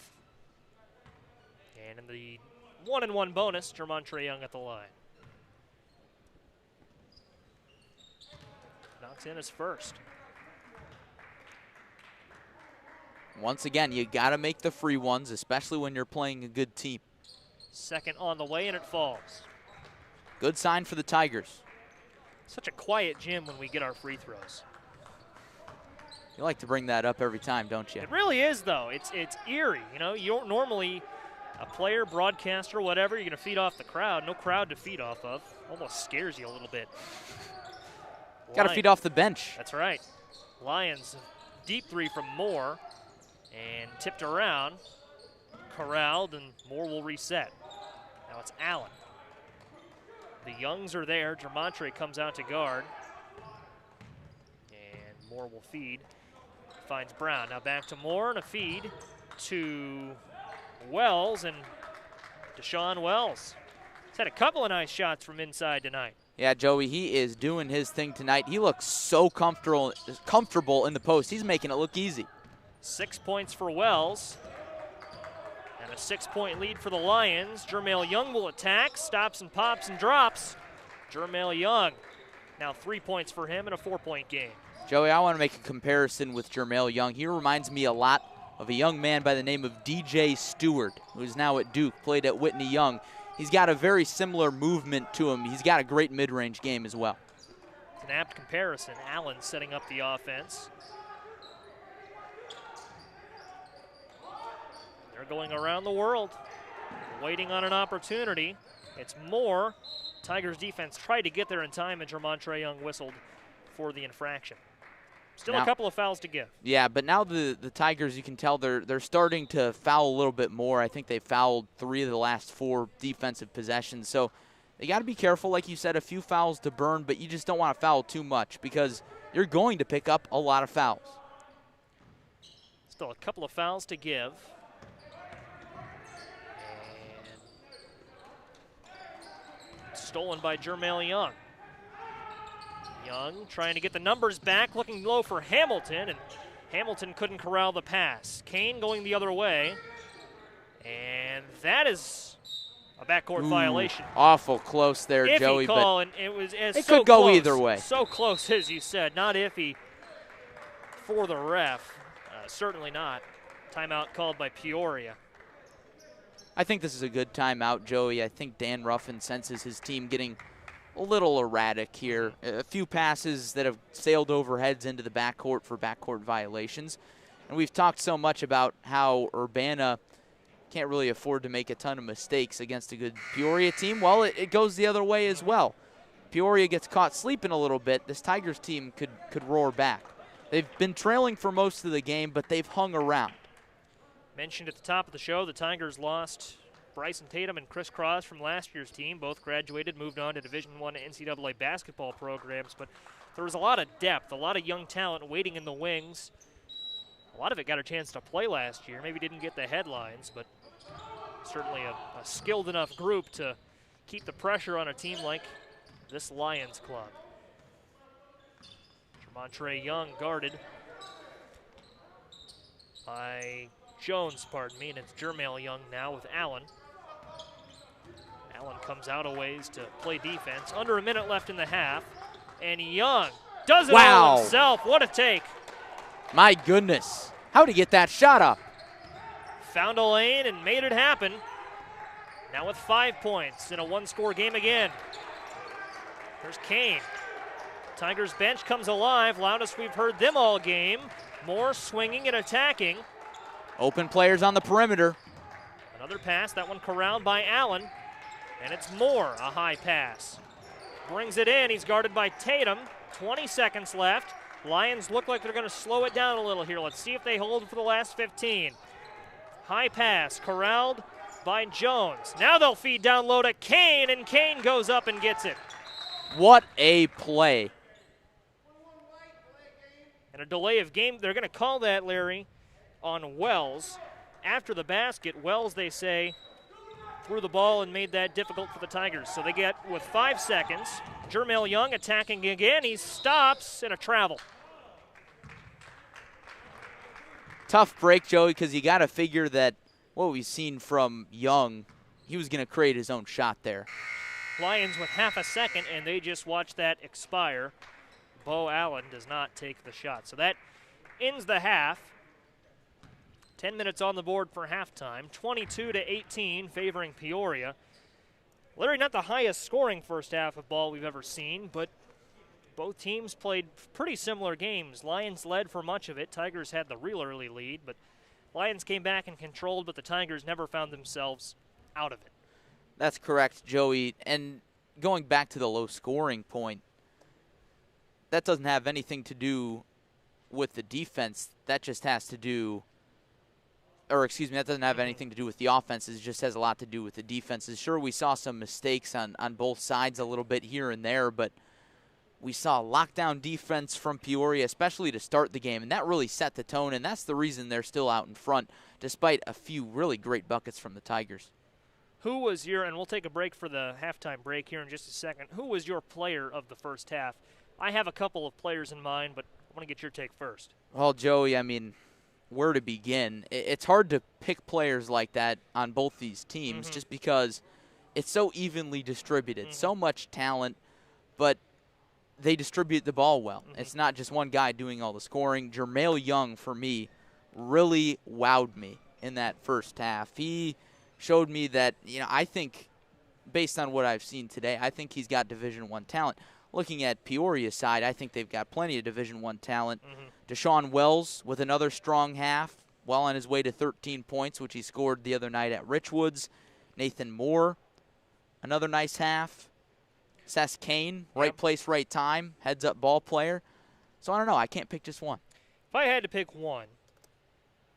Speaker 1: And in the 1-and-1 bonus, Jermontre Young at the line. Knocks in his first.
Speaker 2: Once again, you got to make the free ones, especially when you're playing a good team.
Speaker 1: Second on the way, and it falls.
Speaker 2: Good sign for the Tigers.
Speaker 1: Such a quiet gym when we get our free throws.
Speaker 2: You like to bring that up every time, don't you?
Speaker 1: It really is, though. It's eerie. You know, you're normally a player, broadcaster, whatever, you're going to feed off the crowd. No crowd to feed off of. Almost scares you a little bit.
Speaker 2: Got to feed off the bench.
Speaker 1: That's right. Lions, deep three from Moore, and tipped around, corralled, and Moore will reset. Now it's Allen. The Youngs are there. Jermontre comes out to guard. And Moore will feed. Finds Brown. Now back to Moore and a feed to Wells, and Deshaun Wells. He's had a couple of nice shots from inside tonight.
Speaker 2: Yeah, Joey, he is doing his thing tonight. He looks so comfortable in the post. He's making it look easy.
Speaker 1: 6 points for Wells. And a 6-point lead for the Lions. Jermail Young will attack, stops and pops and drops. Jermail Young, now 3 points for him in a 4-point game.
Speaker 2: Joey, I want to make a comparison with Jermail Young. He reminds me a lot of a young man by the name of DJ Stewart, who's now at Duke, played at Whitney Young. He's got a very similar movement to him. He's got a great mid-range game as well.
Speaker 1: It's an apt comparison. Allen setting up the offense. They're going around the world, waiting on an opportunity. It's Moore. Tigers defense tried to get there in time, and Jermontre Young whistled for the infraction. Still now, a couple of fouls to give.
Speaker 2: Yeah, but now the Tigers, you can tell they're starting to foul a little bit more. I think they fouled 3 of the last 4 defensive possessions. So they got to be careful. Like you said, a few fouls to burn, but you just don't want to foul too much because you're going to pick up a lot of fouls.
Speaker 1: Still a couple of fouls to give. And stolen by Jermail Young. Young trying to get the numbers back, looking low for Hamilton, and Hamilton couldn't corral the pass. Kane going the other way, and that is a backcourt violation.
Speaker 2: Awful close there,
Speaker 1: iffy
Speaker 2: Joey.
Speaker 1: Call,
Speaker 2: but
Speaker 1: and it was
Speaker 2: it
Speaker 1: so
Speaker 2: could go
Speaker 1: close,
Speaker 2: either way.
Speaker 1: So close, as you said. Not iffy for the ref. Certainly not. Timeout called by Peoria.
Speaker 2: I think this is a good timeout, Joey. I think Dan Ruffin senses his team getting a little erratic here. A few passes that have sailed over heads into the backcourt for backcourt violations. And we've talked so much about how Urbana can't really afford to make a ton of mistakes against a good Peoria team. Well, it goes the other way as well. Peoria gets caught sleeping a little bit. This Tigers team could roar back. They've been trailing for most of the game, but they've hung around.
Speaker 1: Mentioned at the top of the show, the Tigers lost Bryson Tatum and Chris Cross from last year's team. Both graduated, moved on to Division I NCAA basketball programs, but there was a lot of depth, a lot of young talent waiting in the wings. A lot of it got a chance to play last year. Maybe didn't get the headlines, but certainly a skilled enough group to keep the pressure on a team like this Lions club. Jermontre Young guarded by Jones, pardon me, and it's Jermail Young now with Allen. Allen comes out a ways to play defense. Under a minute left in the half, and Young does it all himself. What a take.
Speaker 2: My goodness. How'd he get that shot up?
Speaker 1: Found a lane and made it happen. Now with 5 points in a one-score game again. There's Kane. Tigers bench comes alive, loudest we've heard them all game. Moore swinging and attacking.
Speaker 2: Open players on the perimeter.
Speaker 1: Another pass, that one corralled by Allen. And it's Moore, a high pass. Brings it in, he's guarded by Tatum. 20 seconds left. Lions look like they're going to slow it down a little here. Let's see if they hold for the last 15. High pass, corralled by Jones. Now they'll feed down low to Kane, and Kane goes up and gets it.
Speaker 2: What a play.
Speaker 1: And a delay of game, they're going to call that, Larry, on Wells. After the basket, Wells, they say, threw the ball and made that difficult for the Tigers. So they get, with 5 seconds, Jermail Young attacking again. He stops in a travel.
Speaker 2: Tough break, Joey, because you got to figure that what we've seen from Young, he was going to create his own shot there.
Speaker 1: Lions with half a second, and they just watched that expire. Bo Allen does not take the shot. So that ends the half. 10 minutes on the board for halftime. 22-18 favoring Peoria. Larry, not the highest scoring first half of ball we've ever seen, but both teams played pretty similar games. Lions led for much of it. Tigers had the real early lead, but Lions came back and controlled, but the Tigers never found themselves out of it.
Speaker 2: That's correct, Joey. And going back to the low scoring point, that doesn't have anything to do with the defense. That just has to do, or excuse me, that doesn't have anything to do with the offenses. It just has a lot to do with the defenses. Sure, we saw some mistakes on both sides a little bit here and there, but we saw lockdown defense from Peoria, especially to start the game, and that really set the tone, and that's the reason they're still out in front, despite a few really great buckets from the Tigers.
Speaker 1: Who was your, and we'll take a break for the halftime break here in just a second, who was your player of the first half? I have a couple of players in mind, but I want to get your take first.
Speaker 2: Well, Joey, I mean, where to begin? It's hard to pick players like that on both these teams just because it's so evenly distributed, so much talent, but they distribute the ball well. It's not just one guy doing all the scoring. Jermail Young, for me, really wowed me in that first half. He showed me that, I think, based on what I've seen today, I think he's got Division I talent. Looking at Peoria's side, I think they've got plenty of Division I talent. Deshaun Wells with another strong half, well on his way to 13 points, which he scored the other night at Richwoods. Nathan Moore, another nice half. Seth Kane, right place, right time, heads-up ball player. So I don't know. I can't pick just one.
Speaker 1: If I had to pick one,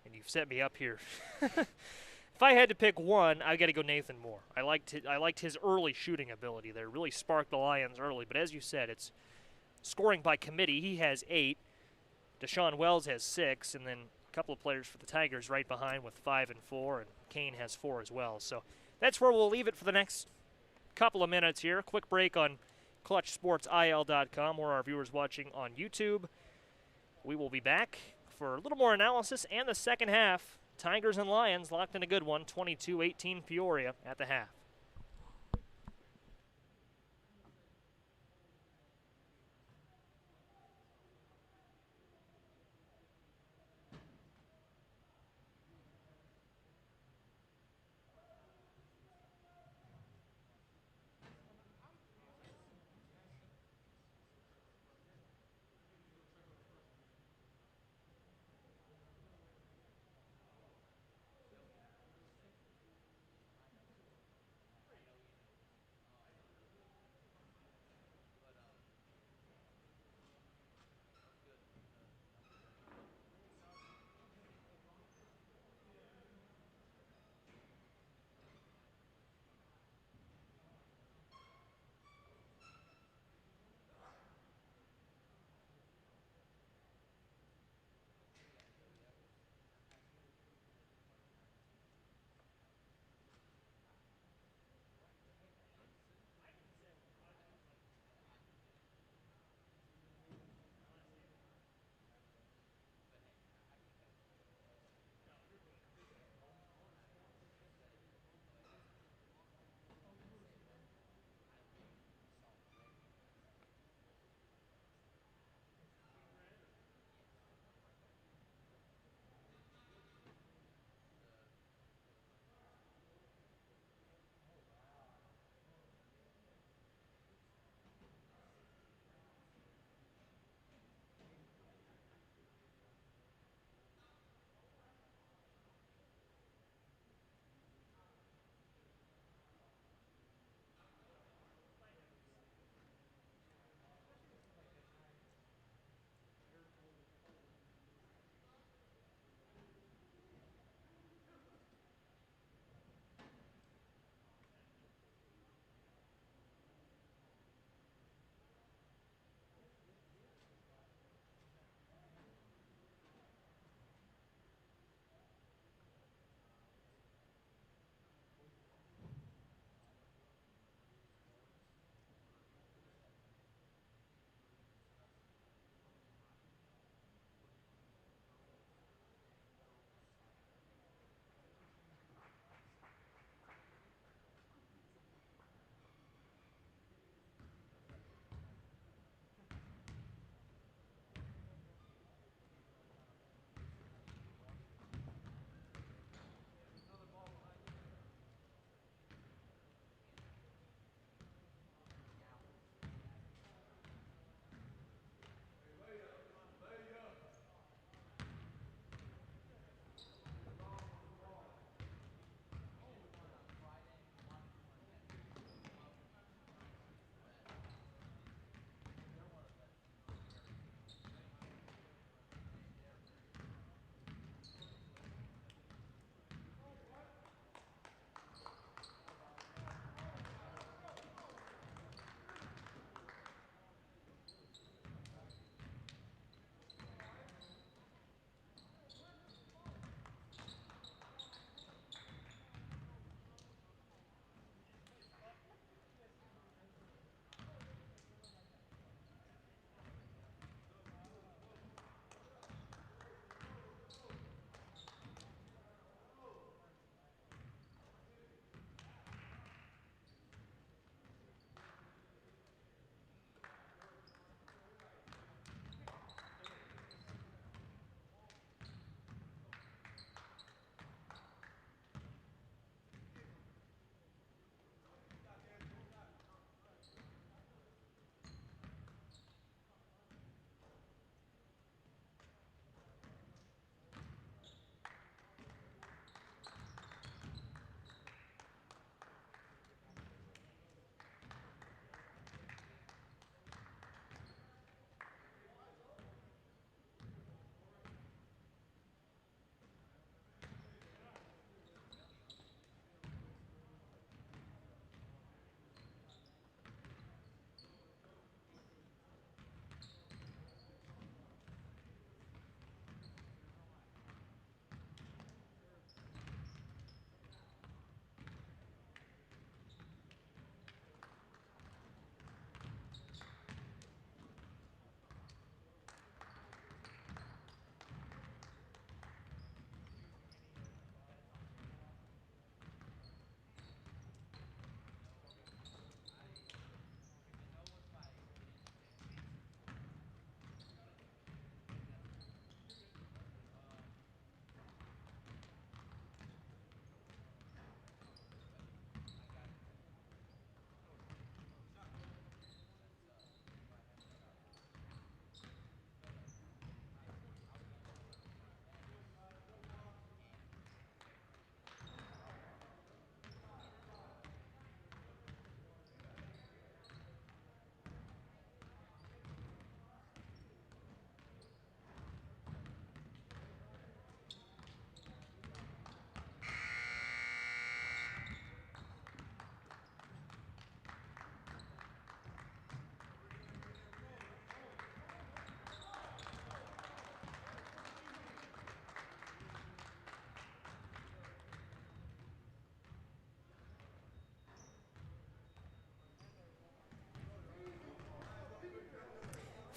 Speaker 1: and you've set me up here, if I had to pick one, I got to go Nathan Moore. I liked his early shooting ability there. Really sparked the Lions early. But as you said, it's scoring by committee. He has 8. Deshaun Wells has 6, and then a couple of players for the Tigers right behind with 5 and 4, and Kane has 4 as well. So that's where we'll leave it for the next couple of minutes here. Quick break on ClutchSportsIL.com, or our viewers watching on YouTube. We will be back for a little more analysis and the second half. Tigers and Lions locked in a good one, 22-18 Peoria at the half.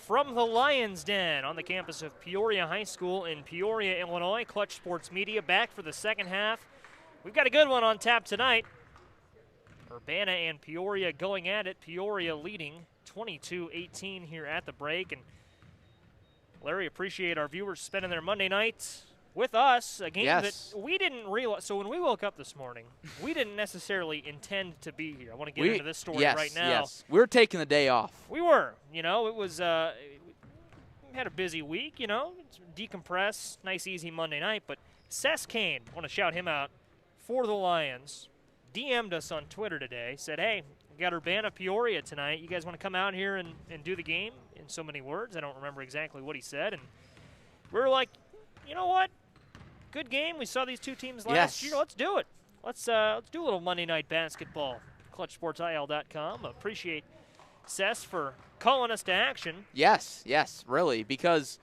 Speaker 1: From the Lions Den on the campus of Peoria High School in Peoria, Illinois, Clutch Sports Media back for the second half. We've got a good one on tap tonight. Urbana and Peoria going at it. Peoria leading 22-18 here at the break. And Larry, appreciate our viewers spending their Monday nights with us. A game that we didn't realize. So when we woke up this morning, we didn't necessarily intend to be here. I want to get into this story right now.
Speaker 2: Yes, we were taking the day off.
Speaker 1: We were. You know, it was we had a busy week, you know, decompress, nice easy Monday night. But Sess Kane, I want to shout him out for the Lions, DM'd us on Twitter today, said, hey, we got Urbana Peoria tonight. You guys want to come out here and do the game? In so many words. I don't remember exactly what he said. And we were like, you know what? Good game. We saw these two teams last year. Let's do it. Let's do a little Monday night basketball. ClutchSportsIL.com. Appreciate Sess for calling us to action.
Speaker 2: Yes, really, because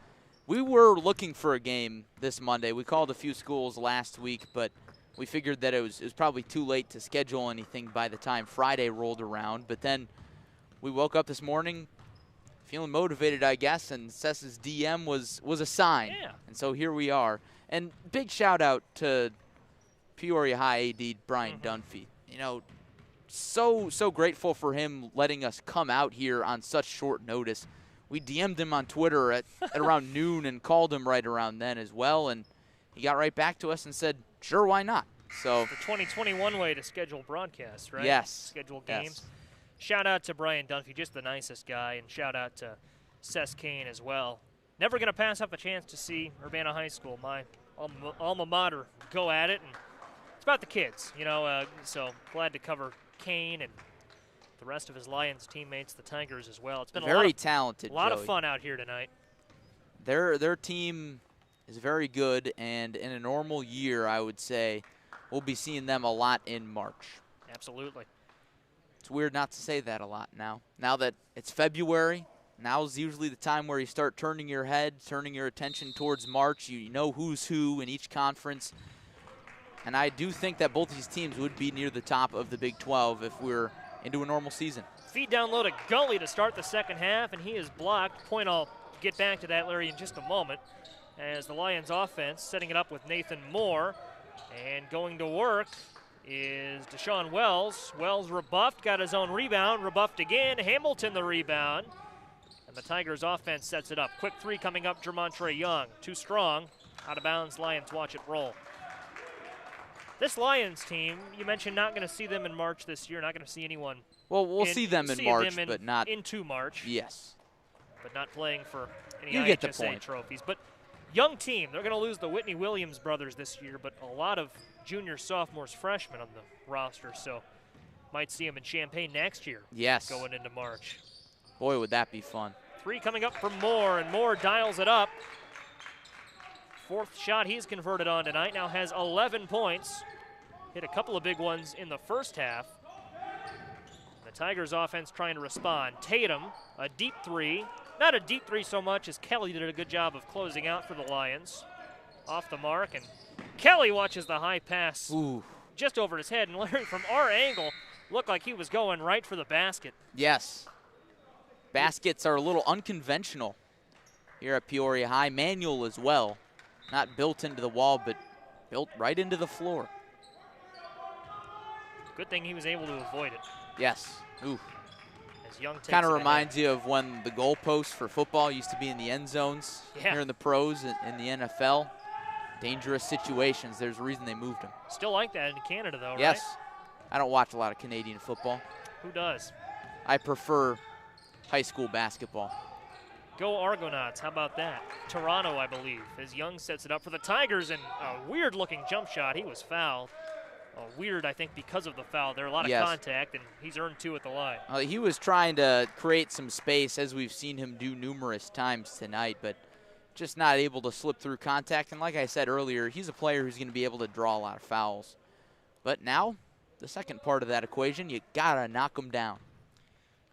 Speaker 2: we were looking for a game this Monday. We called a few schools last week, but we figured that it was probably too late to schedule anything by the time Friday rolled around. But then we woke up this morning feeling motivated, I guess, and Sess's DM was a sign.
Speaker 1: Yeah.
Speaker 2: And so here we are. And big shout out to Peoria High AD Brian Dunphy. You know, so grateful for him letting us come out here on such short notice. We DM'd him on Twitter at around noon and called him right around then as well, and he got right back to us and said, sure, why not? So
Speaker 1: the 2021 way to schedule broadcasts, right?
Speaker 2: Yes.
Speaker 1: Schedule games. Shout out to Brian Dunphy, just the nicest guy, and shout out to Sess Kane as well. Never going to pass up a chance to see Urbana High School, my alma mater, go at it. And it's about the kids, you know, so glad to cover Kane and the rest of his Lions teammates, the Tigers as well. It's been
Speaker 2: very talented.
Speaker 1: A lot of fun out here tonight.
Speaker 2: Their team is very good, and in a normal year, I would say, we'll be seeing them a lot in March.
Speaker 1: Absolutely.
Speaker 2: It's weird not to say that a lot now. Now that it's February, now's usually the time where you start turning your head, turning your attention towards March. You know who's who in each conference. And I do think that both these teams would be near the top of the Big 12 if we're into a normal season.
Speaker 1: Feed down low to Gully to start the second half, and he is blocked. Point, I'll get back to that, Larry, in just a moment, as the Lions offense setting it up with Nathan Moore. And going to work is Deshaun Wells. Wells rebuffed, got his own rebound, rebuffed again. Hamilton the rebound. And the Tigers offense sets it up. Quick three coming up, Jermontre Young. Too strong. Out of bounds, Lions watch it roll. This Lions team, you mentioned not going to see them in March this year, not going to see anyone.
Speaker 2: Well, we'll see them in March, but not
Speaker 1: into March.
Speaker 2: Yes.
Speaker 1: But not playing for any
Speaker 2: you get the
Speaker 1: IHSA
Speaker 2: point.
Speaker 1: trophies. But young team, they're going to lose the Whitney Williams brothers this year, but a lot of juniors, sophomores, freshmen on the roster, so might see them in Champaign next year.
Speaker 2: Yes.
Speaker 1: Going into March.
Speaker 2: Boy, would that be fun.
Speaker 1: Three coming up from Moore, and Moore dials it up. Fourth shot he's converted on tonight, now has 11 points. Hit a couple of big ones in the first half. The Tigers offense trying to respond. Tatum, a deep three. Not a deep three so much as Kelly did a good job of closing out for the Lions. Off the mark, and Kelly watches the high pass just over his head. And Larry, from our angle, looked like he was going right for the basket.
Speaker 2: Yes. Baskets are a little unconventional here at Peoria High. Manual as well. Not built into the wall, but built right into the floor.
Speaker 1: Good thing he was able to avoid it.
Speaker 2: Yes. Ooh.
Speaker 1: As Young takes
Speaker 2: kind of
Speaker 1: it
Speaker 2: reminds you of when the goalposts for football used to be in the end zones here in the pros in the NFL. Dangerous situations. There's a reason they moved them.
Speaker 1: Still like that in Canada, though,
Speaker 2: yes.
Speaker 1: right?
Speaker 2: I don't watch a lot of Canadian football.
Speaker 1: Who does?
Speaker 2: I prefer high school basketball.
Speaker 1: Go Argonauts. How about that? Toronto, I believe, as Young sets it up for the Tigers, and a weird-looking jump shot. He was fouled. Weird, I think, because of the foul. There a lot of contact, and he's earned two at the line.
Speaker 2: He was trying to create some space, as we've seen him do numerous times tonight, but just not able to slip through contact. And like I said earlier, he's a player who's going to be able to draw a lot of fouls. But now, the second part of that equation, you got to knock him down.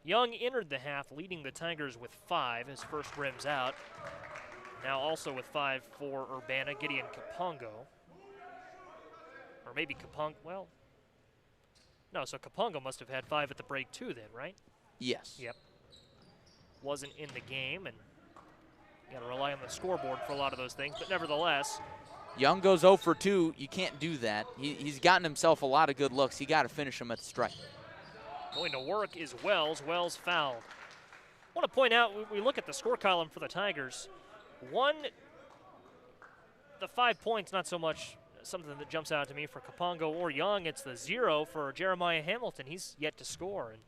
Speaker 1: Young entered the half leading the Tigers with 5. His first rim's out. Now also with 5 for Urbana, Gideon Kapongo. Or maybe Kapongo, well, no, so Kapongo must have had 5 at the break too then, right?
Speaker 2: Yes.
Speaker 1: Yep. wasn't in the game, and you got to rely on the scoreboard for a lot of those things. But nevertheless,
Speaker 2: Young goes 0 for 2. You can't do that. He's gotten himself a lot of good looks. You got to finish him at the strike.
Speaker 1: Going to work is Wells. Wells fouled. I want to point out, we look at the score column for the Tigers. The 5 points, not so much something that jumps out to me for Kapongo or Young. It's the 0 for Jeremiah Hamilton. He's yet to score. And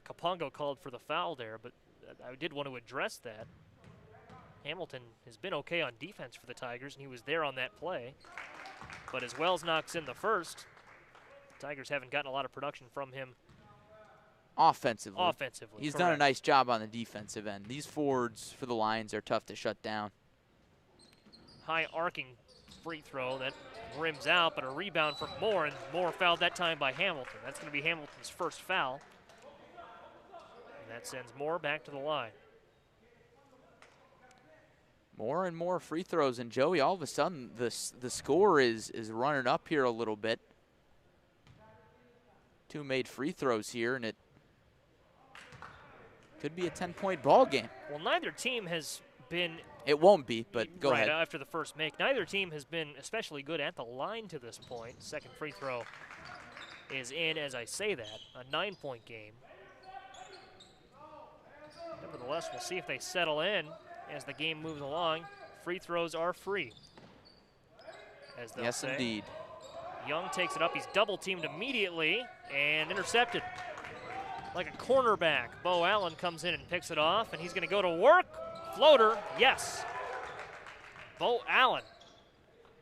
Speaker 1: Kapongo called for the foul there, but I did want to address that. Hamilton has been okay on defense for the Tigers, and he was there on that play. But as Wells knocks in the first, the Tigers haven't gotten a lot of production from him
Speaker 2: Offensively. He's
Speaker 1: correct.
Speaker 2: done a nice job on the defensive end. These forwards for the Lions are tough to shut down.
Speaker 1: High arcing free throw that rims out, but a rebound from Moore, and Moore fouled that time by Hamilton. That's going to be Hamilton's first foul. And that sends Moore back to the line.
Speaker 2: More and more free throws, and Joey, all of a sudden, the score is running up here a little bit. 2 made free throws here, and it could be a 10-point ball game.
Speaker 1: Well, neither team has been...
Speaker 2: It won't be, but go ahead.
Speaker 1: Right, after the first make. Neither team has been especially good at the line to this point. Second free throw is in as I say that. A 9-point game. Nevertheless, we'll see if they settle in as the game moves along. Free throws are free, as they'll say.
Speaker 2: Indeed.
Speaker 1: Young takes it up. He's double-teamed immediately and intercepted. Like a cornerback, Bo Allen comes in and picks it off, and he's going to go to work. Floater, yes. Bo Allen.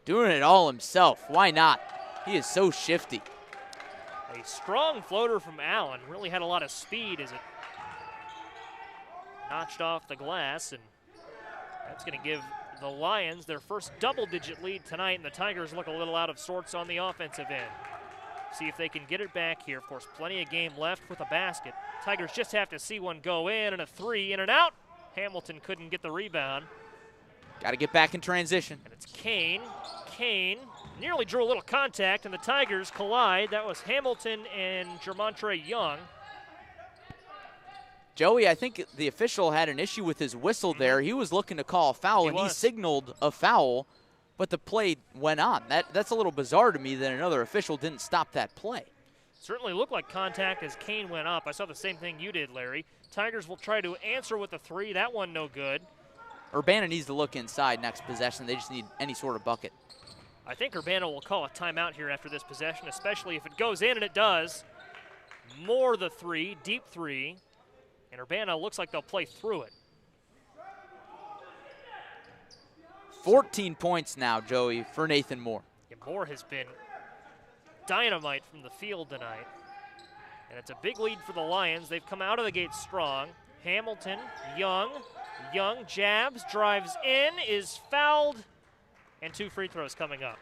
Speaker 2: Doing it all himself. Why not? He is so shifty.
Speaker 1: A strong floater from Allen. Really had a lot of speed as it notched off the glass, and that's going to give the Lions their first double-digit lead tonight, and the Tigers look a little out of sorts on the offensive end. See if they can get it back here. Of course, plenty of game left with a basket. Tigers just have to see one go in, and a 3 in and out. Hamilton couldn't get the rebound.
Speaker 2: Got to get back in transition.
Speaker 1: And it's Kane. Kane nearly drew a little contact, and the Tigers collide. That was Hamilton and Jermontre Young.
Speaker 2: Joey, I think the official had an issue with his whistle there. He was looking to call a foul, and he signaled a foul, but the play went on. That's a little bizarre to me that another official didn't stop that play.
Speaker 1: Certainly looked like contact as Kane went up. I saw the same thing you did, Larry. Tigers will try to answer with a 3. That one no good.
Speaker 2: Urbana needs to look inside next possession. They just need any sort of bucket.
Speaker 1: I think Urbana will call a timeout here after this possession, especially if it goes in, and it does. More the 3, deep 3. And Urbana looks like they'll play through it.
Speaker 2: 14 points now, Joey, for Nathan Moore.
Speaker 1: Yeah, Moore has been dynamite from the field tonight. And it's a big lead for the Lions. They've come out of the gate strong. Hamilton, Young jabs, drives in, is fouled, and 2 free throws coming up.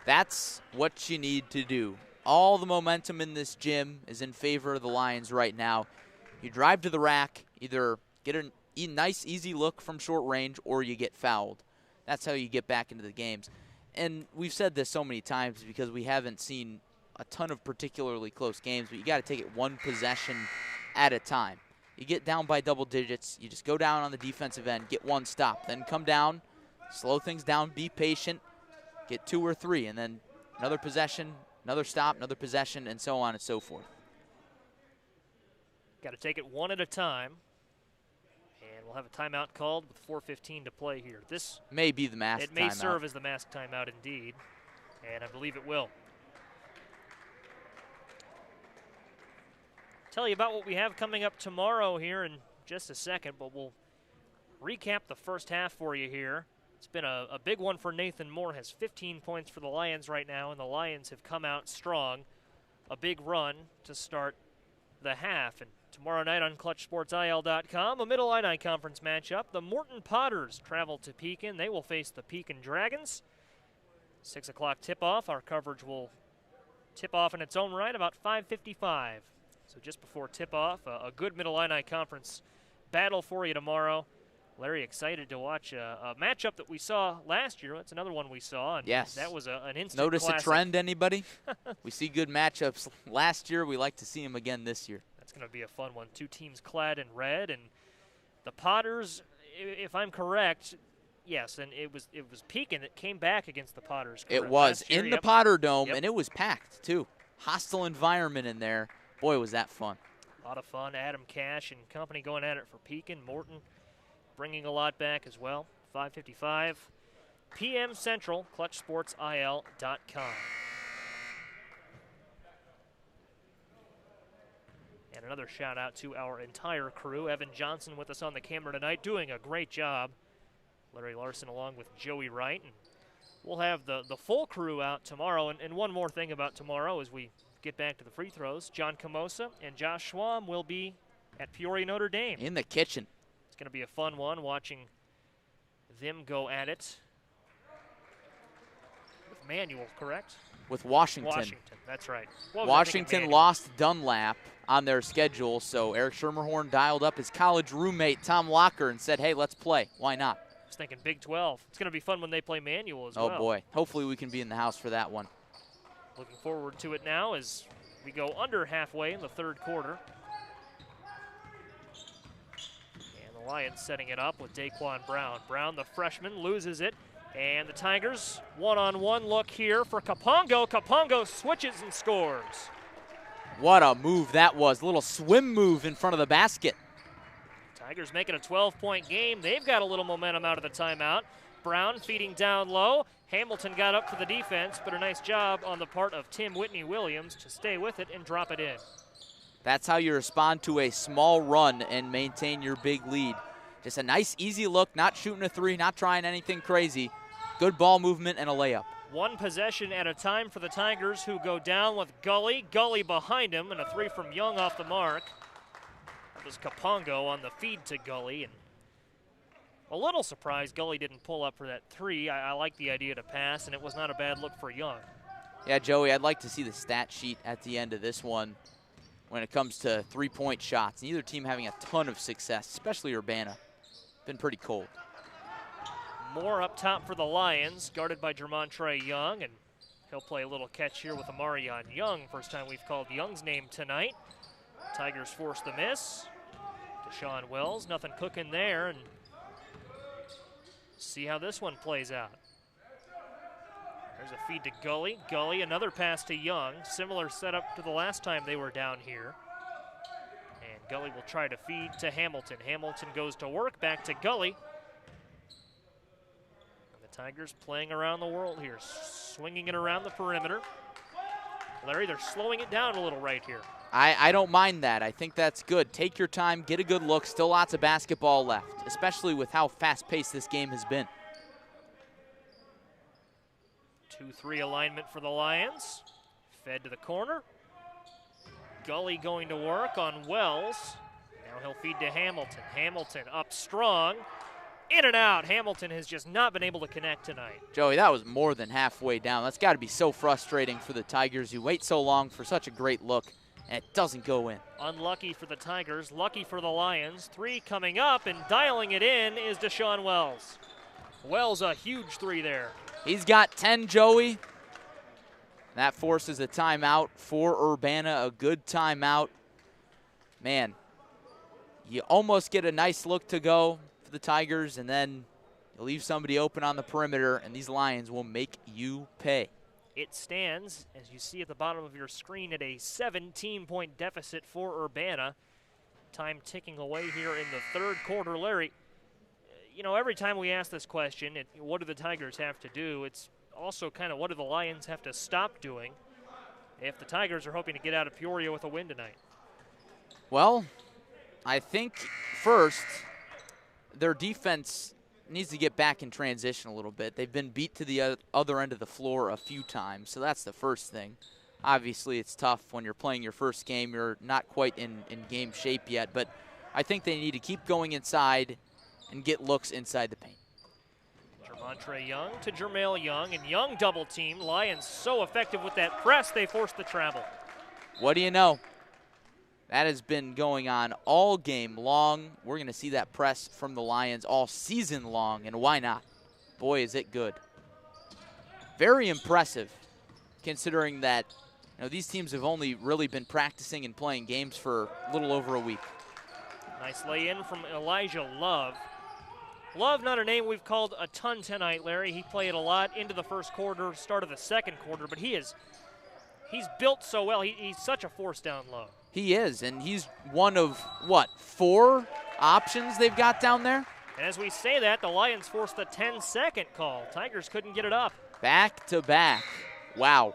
Speaker 2: That's what you need to do. All the momentum in this gym is in favor of the Lions right now. You drive to the rack, either get a nice, easy look from short range, or you get fouled. That's how you get back into the games. And we've said this so many times because we haven't seen a ton of particularly close games, but you got to take it one possession at a time. You get down by double digits, you just go down on the defensive end, get 1 stop, then come down, slow things down, be patient, get 2 or 3, and then another possession, another stop, another possession, and so on and so forth.
Speaker 1: Got to take it one at a time. And we'll have a timeout called with 4:15 to play here. This
Speaker 2: may be the mask timeout.
Speaker 1: It may serve as the mask timeout indeed, and I believe it will. Tell you about what we have coming up tomorrow here in just a second, but we'll recap the first half for you here. It's been a big one for Nathan Moore. Has 15 points for the Lions right now, and the Lions have come out strong. A big run to start the half. And tomorrow night on ClutchSportsIL.com, a Middle Illini Conference matchup. The Morton Potters travel to Pekin. They will face the Pekin Dragons. 6 o'clock tip-off. Our coverage will tip off in its own right about 5:55. So just before tip-off, a good Middle Illini Conference battle for you tomorrow. Larry, excited to watch a matchup that we saw last year. That's another one we saw. And
Speaker 2: yes.
Speaker 1: That was an instant
Speaker 2: Notice
Speaker 1: classic.
Speaker 2: a trend, anybody? We see good matchups last year. We like to see them again this year.
Speaker 1: That's going to be a fun one. 2 teams clad in red, and The Potters, if I'm correct, yes, and it was Pekin that came back against the Potters.
Speaker 2: It was
Speaker 1: year,
Speaker 2: in the Potter Dome, and it was packed too. Hostile environment in there. Boy, was that fun.
Speaker 1: A lot of fun. Adam Cash and company going at it for Pekin. Morton bringing a lot back as well. 5:55 p.m. Central, ClutchSportsIL.com. And another shout out to our entire crew. Evan Johnson with us on the camera tonight, doing a great job. Larry Larson along with Joey Wright. And we'll have the full crew out tomorrow. And one more thing about tomorrow as we get back to the free throws. John Camosa and Josh Schwam will be at Peoria Notre Dame.
Speaker 2: In the kitchen.
Speaker 1: It's going to be a fun one watching them go at it. With Manuel, correct?
Speaker 2: With Washington.
Speaker 1: Washington, that's right.
Speaker 2: Washington lost Dunlap on their schedule, so Eric Schermerhorn dialed up his college roommate, Tom Locker, and said, hey, let's play. Why not?
Speaker 1: I was thinking Big 12. It's going to be fun when they play Manuel as well.
Speaker 2: Oh, boy. Hopefully we can be in the house for that one.
Speaker 1: Looking forward to it now as we go under halfway in the third quarter. And the Lions setting it up with Daquan Brown. Brown, the freshman, loses it. And the Tigers, one-on-one look here for Kapongo. Kapongo switches and scores.
Speaker 2: What a move that was. A little swim move in front of the basket.
Speaker 1: Tigers making a 12-point game. They've got a little momentum out of the timeout. Brown feeding down low. Hamilton got up for the defense, but a nice job on the part of Tim Whitney-Williams to stay with it and drop it in.
Speaker 2: That's how you respond to a small run and maintain your big lead. Just a nice, easy look, not shooting a three, not trying anything crazy. Good ball movement and a layup.
Speaker 1: One possession at a time for the Tigers, who go down with Gully. Gully behind him, and a three from Young off the mark. That was Kapongo on the feed to Gully. And a little surprised Gully didn't pull up for that three. I like the idea to pass, and it was not a bad look for Young.
Speaker 2: Yeah, Joey, I'd like to see the stat sheet at the end of this one when it comes to three-point shots. Neither team having a ton of success, especially Urbana. Been pretty cold.
Speaker 1: More up top for the Lions, guarded by Jermontre Young, and he'll play a little catch here with Amarion Young. First time we've called Young's name tonight. Tigers force the miss. Deshaun Wells, nothing cooking there, and see how this one plays out. There's a feed to Gully. Gully, another pass to Young. Similar setup to the last time they were down here. And Gully will try to feed to Hamilton. Hamilton goes to work, back to Gully. Tigers playing around the world here, swinging it around the perimeter. Larry, they're slowing it down a little right here.
Speaker 2: I don't mind that. I think that's good. Take your time, get a good look. Still lots of basketball left, especially with how fast-paced this game has been.
Speaker 1: 2-3 alignment for the Lions. Fed to the corner. Gully going to work on Wells. Now he'll feed to Hamilton. Hamilton up strong. In and out. Hamilton has just not been able to connect tonight.
Speaker 2: Joey, that was more than halfway down. That's got to be so frustrating for the Tigers who wait so long for such a great look, and it doesn't go in.
Speaker 1: Unlucky for the Tigers, lucky for the Lions. Three coming up, and dialing it in is Deshaun Wells. Wells, a huge three there.
Speaker 2: He's got 10, Joey. That forces a timeout for Urbana, a good timeout. Man, you almost get a nice look to go the Tigers, and then you leave somebody open on the perimeter, and these Lions will make you pay.
Speaker 1: It stands, as you see at the bottom of your screen, at a 17-point deficit for Urbana. Time ticking away here in the third quarter. Larry, you know, every time we ask this question, what do the Tigers have to do? It's also kind of what do the Lions have to stop doing if the Tigers are hoping to get out of Peoria with a win tonight?
Speaker 2: Well, I think first, their defense needs to get back in transition a little bit. They've been beat to the other end of the floor a few times, so that's the first thing. Obviously, it's tough when you're playing your first game. You're not quite in game shape yet, but I think they need to keep going inside and get looks inside the paint.
Speaker 1: Jermontre Young to Jermail Young, and Young double team. Lions so effective with that press, they force the travel.
Speaker 2: What do you know? That has been going on all game long. We're going to see that press from the Lions all season long, and why not? Boy, is it good. Very impressive, considering that these teams have only really been practicing and playing games for a little over a week.
Speaker 1: Nice lay in from Elijah Love. Love, not a name we've called a ton tonight, Larry. He played a lot into the first quarter, start of the second quarter, but he's built so well. He's such a force down low.
Speaker 2: He is, and he's one of, what, 4 options they've got down there?
Speaker 1: And as we say that, the Lions forced the 10-second call. Tigers couldn't get it up.
Speaker 2: Back to back. Wow.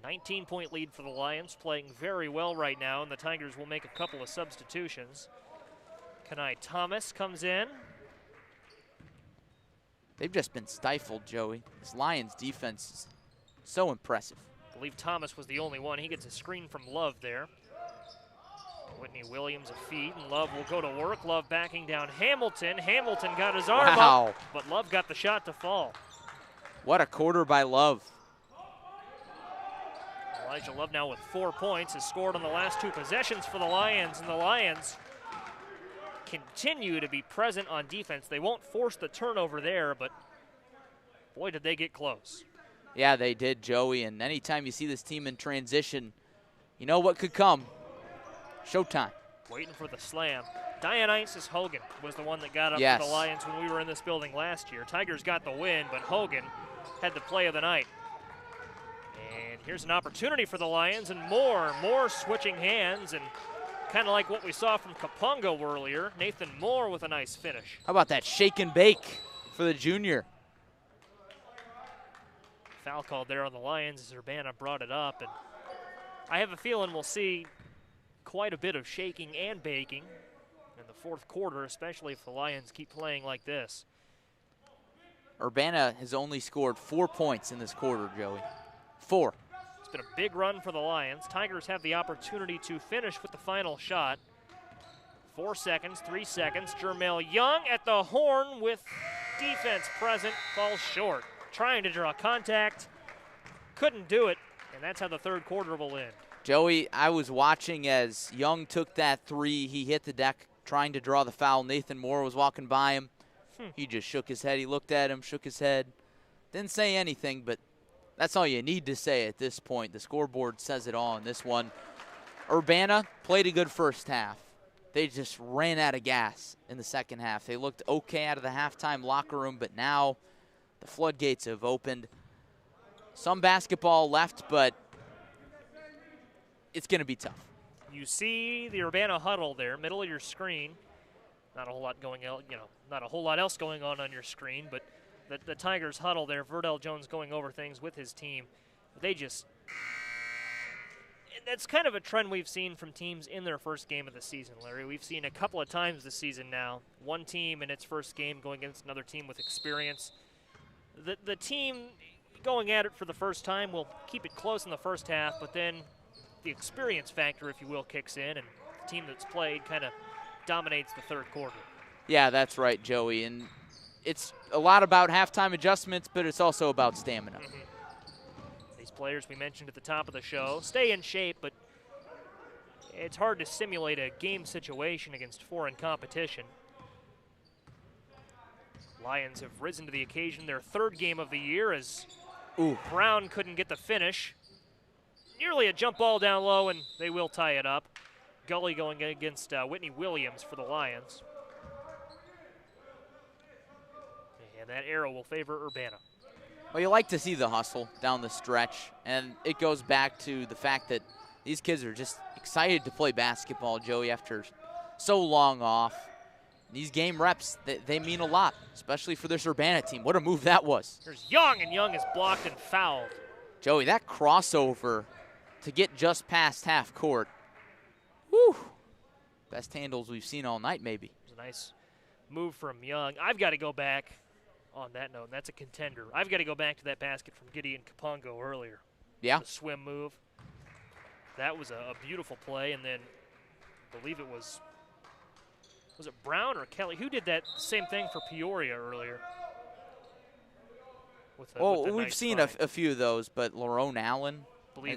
Speaker 1: 19-point lead for the Lions, playing very well right now, and the Tigers will make a couple of substitutions. Kenai Thomas comes in.
Speaker 2: They've just been stifled, Joey. This Lions defense is so impressive.
Speaker 1: I believe Thomas was the only one. He gets a screen from Love there. Whitney Williams a feed, and Love will go to work. Love backing down Hamilton. Hamilton got his arm up, but Love got the shot to fall.
Speaker 2: What a quarter by Love.
Speaker 1: Elijah Love now with 4 points, has scored on the last 2 possessions for the Lions, and the Lions continue to be present on defense. They won't force the turnover there, but boy, did they get close.
Speaker 2: Yeah, they did, Joey, and anytime you see this team in transition, you know what could come. Showtime.
Speaker 1: Waiting for the slam. Dionysus Hogan was the one that got up for the Lions when we were in this building last year. Tigers got the win, but Hogan had the play of the night. And here's an opportunity for the Lions, and more switching hands, and kind of like what we saw from Kapungo earlier. Nathan Moore with a nice finish.
Speaker 2: How about that shake and bake for the junior?
Speaker 1: Foul called there on the Lions as Urbana brought it up, and I have a feeling we'll see quite a bit of shaking and baking in the fourth quarter, especially if the Lions keep playing like this.
Speaker 2: Urbana has only scored 4 points in this quarter, Joey. 4.
Speaker 1: It's been a big run for the Lions. Tigers have the opportunity to finish with the final shot. 4 seconds, 3 seconds. Jermel Young at the horn with defense present, falls short. Trying to draw contact, couldn't do it, and that's how the third quarter will end.
Speaker 2: Joey, I was watching as Young took that 3. He hit the deck trying to draw the foul. Nathan Moore was walking by him. He just shook his head. He looked at him, shook his head. Didn't say anything, but that's all you need to say at this point. The scoreboard says it all in this one. Urbana played a good first half. They just ran out of gas in the second half. They looked okay out of the halftime locker room, but now the floodgates have opened. Some basketball left, but it's going to be tough.
Speaker 1: You see the Urbana huddle there, middle of your screen. Not a whole lot going on, not a whole lot else going on your screen, but the Tigers huddle there. Verdell Jones going over things with his team. They just, that's kind of a trend we've seen from teams in their first game of the season, Larry. We've seen a couple of times this season now, one team in its first game going against another team with experience. The team going at it for the first time will keep it close in the first half, but then the experience factor, if you will, kicks in, and the team that's played kind of dominates the third quarter.
Speaker 2: Yeah, that's right, Joey. And it's a lot about halftime adjustments, but it's also about stamina.
Speaker 1: These players we mentioned at the top of the show stay in shape, but it's hard to simulate a game situation against foreign competition. Lions have risen to the occasion, their third game of the year, as Brown couldn't get the finish. Nearly a jump ball down low, and they will tie it up. Gully going against Whitney Williams for the Lions. And that arrow will favor Urbana.
Speaker 2: Well, you like to see the hustle down the stretch, and it goes back to the fact that these kids are just excited to play basketball, Joey, after so long off. These game reps, they mean a lot, especially for this Urbana team. What a move that was.
Speaker 1: There's Young, and Young is blocked and fouled.
Speaker 2: Joey, that crossover to get just past half court. Whew. Best handles we've seen all night, maybe.
Speaker 1: It was a nice move from Young. I've got to go back on that note, and that's a contender. I've got to go back to that basket from Gideon Kapungo earlier.
Speaker 2: Yeah.
Speaker 1: The swim move. That was a beautiful play, and then I believe it was it Brown or Kelly? Who did that same thing for Peoria earlier?
Speaker 2: We've
Speaker 1: nice
Speaker 2: seen a few of those, but Lerone Allen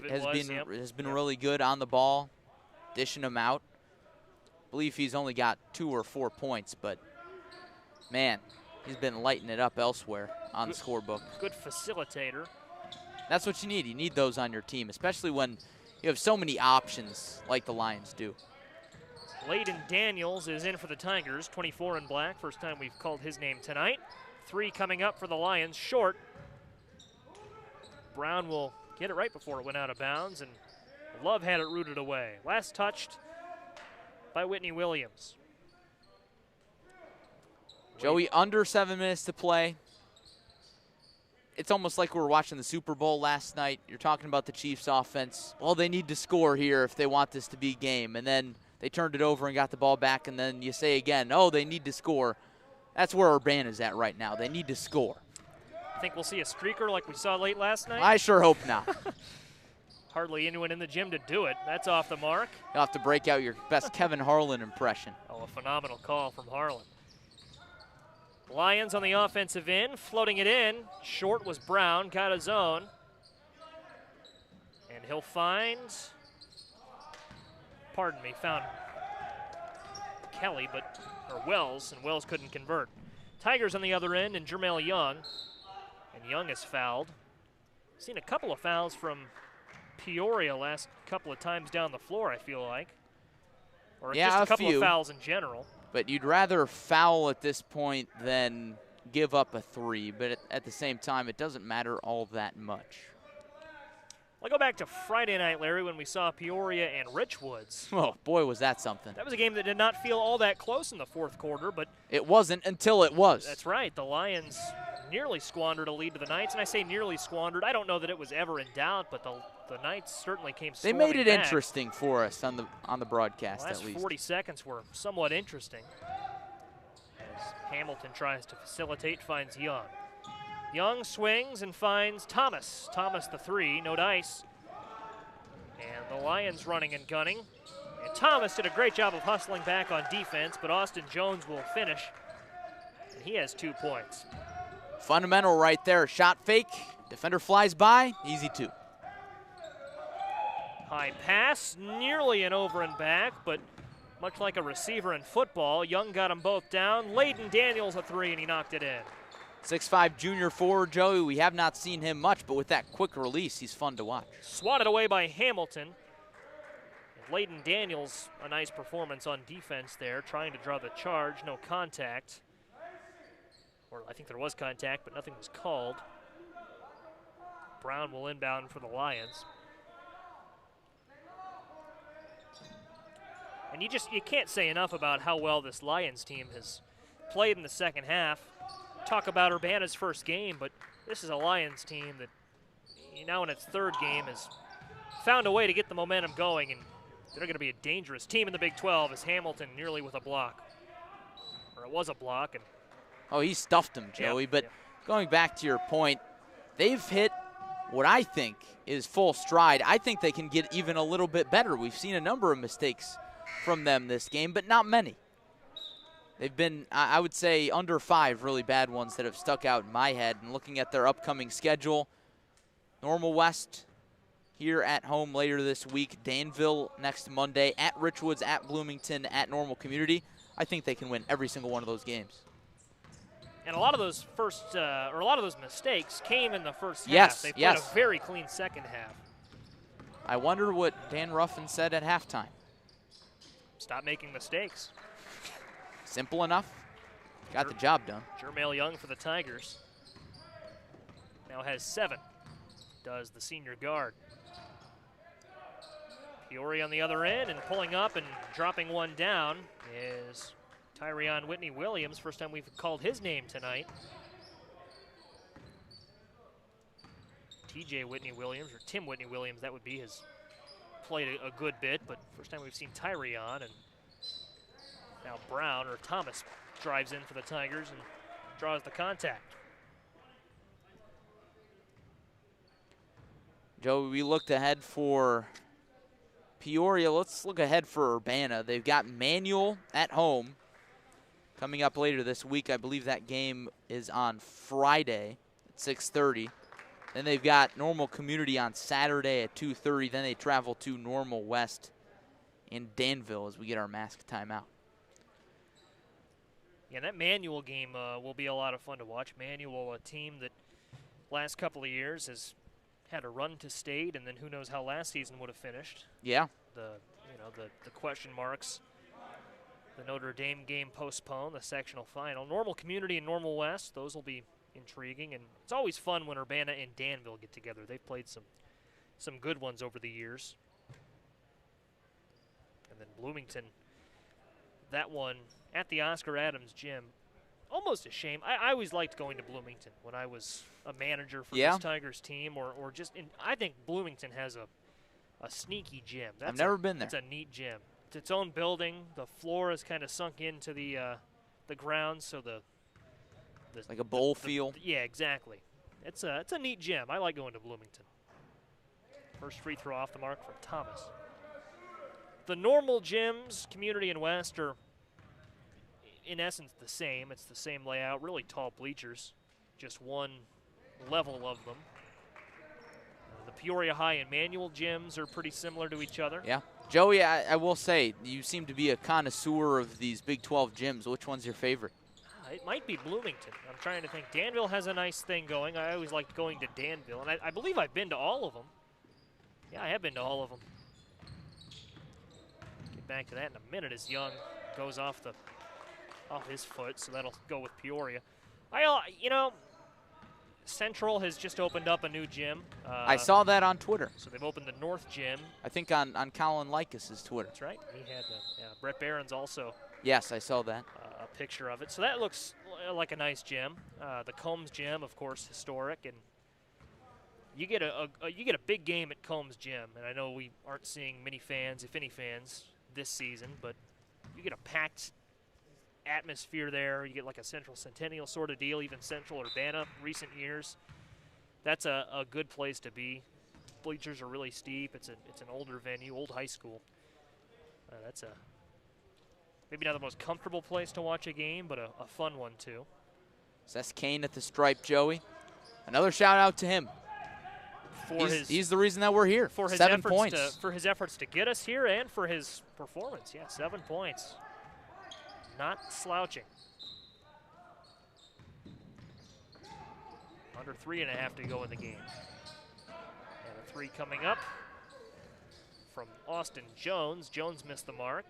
Speaker 2: has been really good on the ball, dishing them out. I believe he's only got 2 or 4 points, but, man, he's been lighting it up elsewhere on the scorebook.
Speaker 1: Good facilitator.
Speaker 2: That's what you need. You need those on your team, especially when you have so many options like the Lions do.
Speaker 1: Layden Daniels is in for the Tigers, 24 in black. First time we've called his name tonight. 3 coming up for the Lions, short. Brown will get it right before it went out of bounds, and Love had it rooted away. Last touched by Whitney Williams.
Speaker 2: Joey, under 7 minutes to play. It's almost like we were watching the Super Bowl last night. You're talking about the Chiefs offense. Well, they need to score here if they want this to be game. And then they turned it over and got the ball back, and then you say again, oh, they need to score. That's where Urbana's at right now. They need to score.
Speaker 1: Think we'll see a streaker like we saw late last night?
Speaker 2: I sure hope not.
Speaker 1: Hardly anyone in the gym to do it. That's off the mark.
Speaker 2: You'll have to break out your best Kevin Harlan impression.
Speaker 1: Oh, a phenomenal call from Harlan. Lions on the offensive end, floating it in. Short was Brown, got his own. And he'll find, found Kelly, or Wells, and Wells couldn't convert. Tigers on the other end, and Jermel Young. And Young is fouled. Seen a couple of fouls from Peoria last couple of times down the floor, I feel like. Or
Speaker 2: yeah,
Speaker 1: just a couple
Speaker 2: few.
Speaker 1: of fouls in general.
Speaker 2: But you'd rather foul at this point than give up a 3. But at the same time, it doesn't matter all that much.
Speaker 1: I'll go back to Friday night, Larry, when we saw Peoria and Richwoods.
Speaker 2: Oh, boy, was that something.
Speaker 1: That was a game that did not feel all that close in the fourth quarter, but
Speaker 2: it wasn't until it was.
Speaker 1: That's right. The Lions nearly squandered a lead to the Knights, and I say nearly squandered. I don't know that it was ever in doubt, but the Knights certainly came storming
Speaker 2: They made it
Speaker 1: back.
Speaker 2: interesting for us on the broadcast,
Speaker 1: Last
Speaker 2: at least.
Speaker 1: 40 seconds were somewhat interesting. As Hamilton tries to facilitate, finds Young. Young swings and finds Thomas. Thomas the 3, no dice. And the Lions running and gunning. And Thomas did a great job of hustling back on defense, but Austin Jones will finish. And he has 2 points.
Speaker 2: Fundamental right there. Shot fake. Defender flies by. Easy 2.
Speaker 1: High pass, nearly an over and back, but much like a receiver in football, Young got them both down. Layden Daniels a 3, and he knocked it in.
Speaker 2: 6'5" junior forward, Joey. We have not seen him much, but with that quick release, he's fun to watch.
Speaker 1: Swatted away by Hamilton. And Layden Daniels, a nice performance on defense there, trying to draw the charge. No contact. Or I think there was contact, but nothing was called. Brown will inbound for the Lions. And you can't say enough about how well this Lions team has played in the second half. Talk about Urbana's first game, but this is a Lions team that now in its 3rd game has found a way to get the momentum going, and they're going to be a dangerous team in the Big 12 as Hamilton nearly with a block. Or it was a block. And
Speaker 2: oh, he stuffed him, Joey. But going back to your point, they've hit what I think is full stride. I think they can get even a little bit better. We've seen a number of mistakes from them this game, but not many. They've been, I would say, under 5 really bad ones that have stuck out in my head. And looking at their upcoming schedule, Normal West here at home later this week, Danville next Monday, at Richwoods, at Bloomington, at Normal Community. I think they can win every single one of those games.
Speaker 1: And a lot of those mistakes came in the first half.
Speaker 2: Yes,
Speaker 1: They played a very clean second half.
Speaker 2: I wonder what Dan Ruffin said at halftime.
Speaker 1: Stop making mistakes.
Speaker 2: Simple enough. Got the job done.
Speaker 1: Jermel Young for the Tigers. Now has 7. Does the senior guard. Peoria on the other end, and pulling up and dropping one down is Tyrion Whitney Williams. First time we've called his name tonight. TJ Whitney Williams, or Tim Whitney Williams, that would be his. Played a good bit, but first time we've seen Tyrion, and now Brown, or Thomas, drives in for the Tigers and draws the contact.
Speaker 2: Joe, we looked ahead for Peoria. Let's look ahead for Urbana. They've got Manual at home coming up later this week. I believe that game is on Friday at 6:30. Then they've got Normal Community on Saturday at 2:30. Then they travel to Normal West in Danville as we get our mask timeout.
Speaker 1: Yeah, that Manual game will be a lot of fun to watch. Manual, a team that last couple of years has had a run to state, and then who knows how last season would have finished.
Speaker 2: Yeah.
Speaker 1: The question marks The Notre Dame game postponed, the sectional final. Normal Community and Normal West, those will be intriguing. And it's always fun when Urbana and Danville get together. They've played some good ones over the years. And then Bloomington, that one at the Oscar Adams Gym. Almost a shame. I always liked going to Bloomington when I was a manager for this Tigers team, or just I think Bloomington has a sneaky gym.
Speaker 2: I've never been there.
Speaker 1: It's a neat gym. It's its own building. The floor is kind of sunk into the ground, so the
Speaker 2: like a bowl feel.
Speaker 1: Yeah, exactly. It's a neat gym. I like going to Bloomington. First free throw off the mark from Thomas. The normal gyms, Community and West, are in essence the same. It's the same layout, really tall bleachers, just one level of them. The Peoria High and Manual gyms are pretty similar to each other.
Speaker 2: Yeah. Joey, I will say, you seem to be a connoisseur of these Big 12 gyms. Which one's your favorite?
Speaker 1: It might be Bloomington. I'm trying to think. Danville has a nice thing going. I always liked going to Danville, and I believe I've been to all of them. Yeah, I have been to all of them. Get back to that in a minute as Young goes off his foot, so that'll go with Peoria. Central has just opened up a new gym.
Speaker 2: I saw that on Twitter.
Speaker 1: So they've opened the North Gym.
Speaker 2: I think on Colin Likas' Twitter.
Speaker 1: That's right. He had that. Yeah, Brett Barron's also.
Speaker 2: Yes, I saw that.
Speaker 1: A picture of it. So that looks like a nice gym. The Combs Gym, of course, historic, and you get a big game at Combs Gym. And I know we aren't seeing many fans, if any fans, this season, but you get a packed atmosphere there. You get like a Central Centennial sort of deal, even Central Urbana recent years. That's a good place to be. Bleachers are really steep. It's an older venue, old high school. That's maybe not the most comfortable place to watch a game, but a fun one too. Seth
Speaker 2: Kane at the stripe, Joey. Another shout out to him. He's the reason that we're here.
Speaker 1: For his
Speaker 2: 7 points.
Speaker 1: For his efforts to get us here and for his performance. Yeah, 7 points. Not slouching. Under 3.5 to go in the game. And a three coming up from Austin Jones. Jones missed the mark.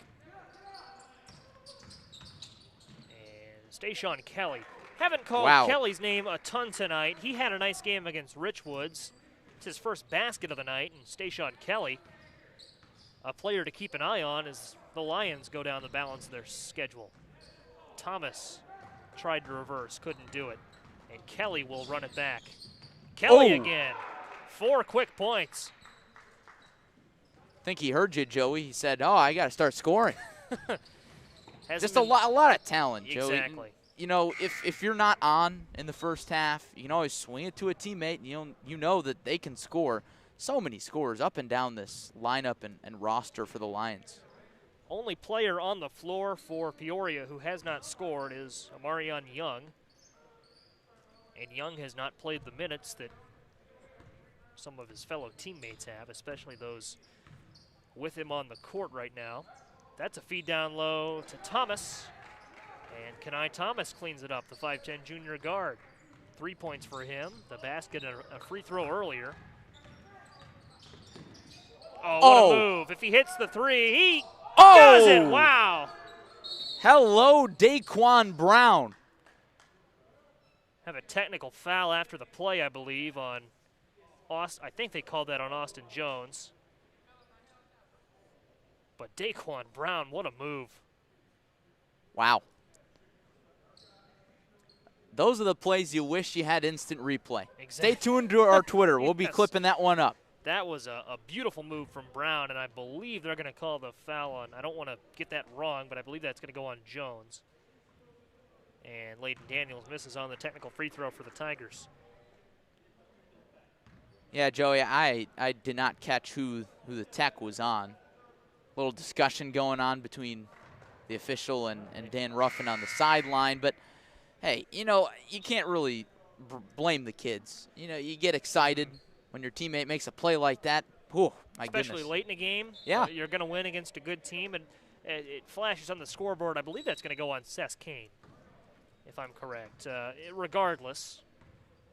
Speaker 1: And Stayshawn Kelly. Haven't called Kelly's name a ton tonight. He had a nice game against Richwoods. It's his first basket of the night, and Stayshawn Kelly, a player to keep an eye on as the Lions go down the balance of their schedule. Thomas tried to reverse, couldn't do it, and Kelly will run it back. Kelly again, 4 quick points.
Speaker 2: I think he heard you, Joey. He said, I got to start scoring. Just a lot of talent, Joey.
Speaker 1: Exactly.
Speaker 2: You know, if you're not on in the first half, you can always swing it to a teammate, and you know that they can score. So many scores up and down this lineup and roster for the Lions.
Speaker 1: Only player on the floor for Peoria who has not scored is Amarion Young. And Young has not played the minutes that some of his fellow teammates have, especially those with him on the court right now. That's a feed down low to Thomas. And Kenai Thomas cleans it up, the 5'10 junior guard. 3 points for him. The basket and a free throw earlier. Oh, what a move. If he hits the three, he does it. Wow.
Speaker 2: Hello, Daquan Brown.
Speaker 1: Have a technical foul after the play, I believe, on Austin. I think they called that on Austin Jones. But Daquan Brown, what a move.
Speaker 2: Wow. Those are the plays you wish you had instant replay.
Speaker 1: Exactly.
Speaker 2: Stay tuned to our Twitter. We'll be clipping that one up.
Speaker 1: That was a beautiful move from Brown, and I believe they're going to call the foul on, I don't want to get that wrong, but I believe that's going to go on Jones. And Layden Daniels misses on the technical free throw for the Tigers.
Speaker 2: Yeah, Joey, I did not catch who the tech was on. A little discussion going on between the official and Dan Ruffin on the sideline, but hey, you know, you can't really blame the kids. You know, you get excited when your teammate makes a play like that. Oh, my goodness.
Speaker 1: Especially late in a game.
Speaker 2: Yeah.
Speaker 1: You're going to win against a good team, and it flashes on the scoreboard. I believe that's going to go on Seth Kane, if I'm correct. Regardless,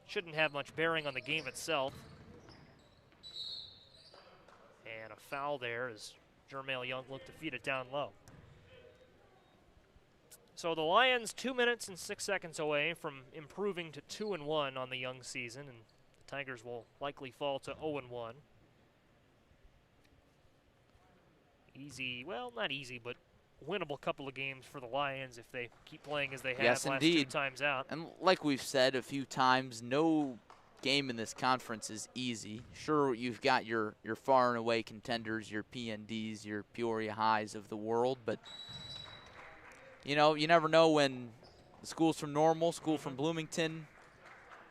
Speaker 1: shouldn't have much bearing on the game itself. And a foul there as Jermail Young looked to feed it down low. So the Lions 2 minutes and 6 seconds away from improving to 2-1 on the young season, and the Tigers will likely fall to 0-1. Easy, well, not easy, but winnable couple of games for the Lions if they keep playing as they have
Speaker 2: Yes,
Speaker 1: last
Speaker 2: indeed.
Speaker 1: 2 times out.
Speaker 2: And like we've said a few times, no game in this conference is easy. Sure, you've got your far and away contenders, your PNDs, your Peoria Highs of the world, but you know, you never know when the schools from Normal, school from Bloomington,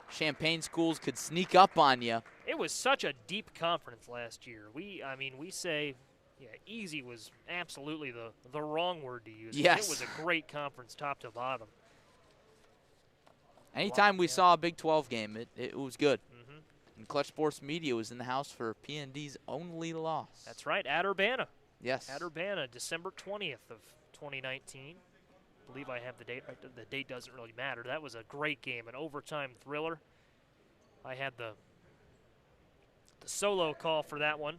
Speaker 2: Champaign schools could sneak up on you.
Speaker 1: It was such a deep conference last year. We say, yeah, easy was absolutely the wrong word to use.
Speaker 2: Yes.
Speaker 1: It was a great conference top to bottom.
Speaker 2: Anytime we saw a Big 12 game, it was good.
Speaker 1: Mm-hmm.
Speaker 2: And Clutch Sports Media was in the house for PND's only loss.
Speaker 1: That's right, at Urbana.
Speaker 2: Yes.
Speaker 1: At Urbana, December 20th of 2019. I believe I have the date right. The date doesn't really matter. That was a great game, an overtime thriller. I had the solo call for that one,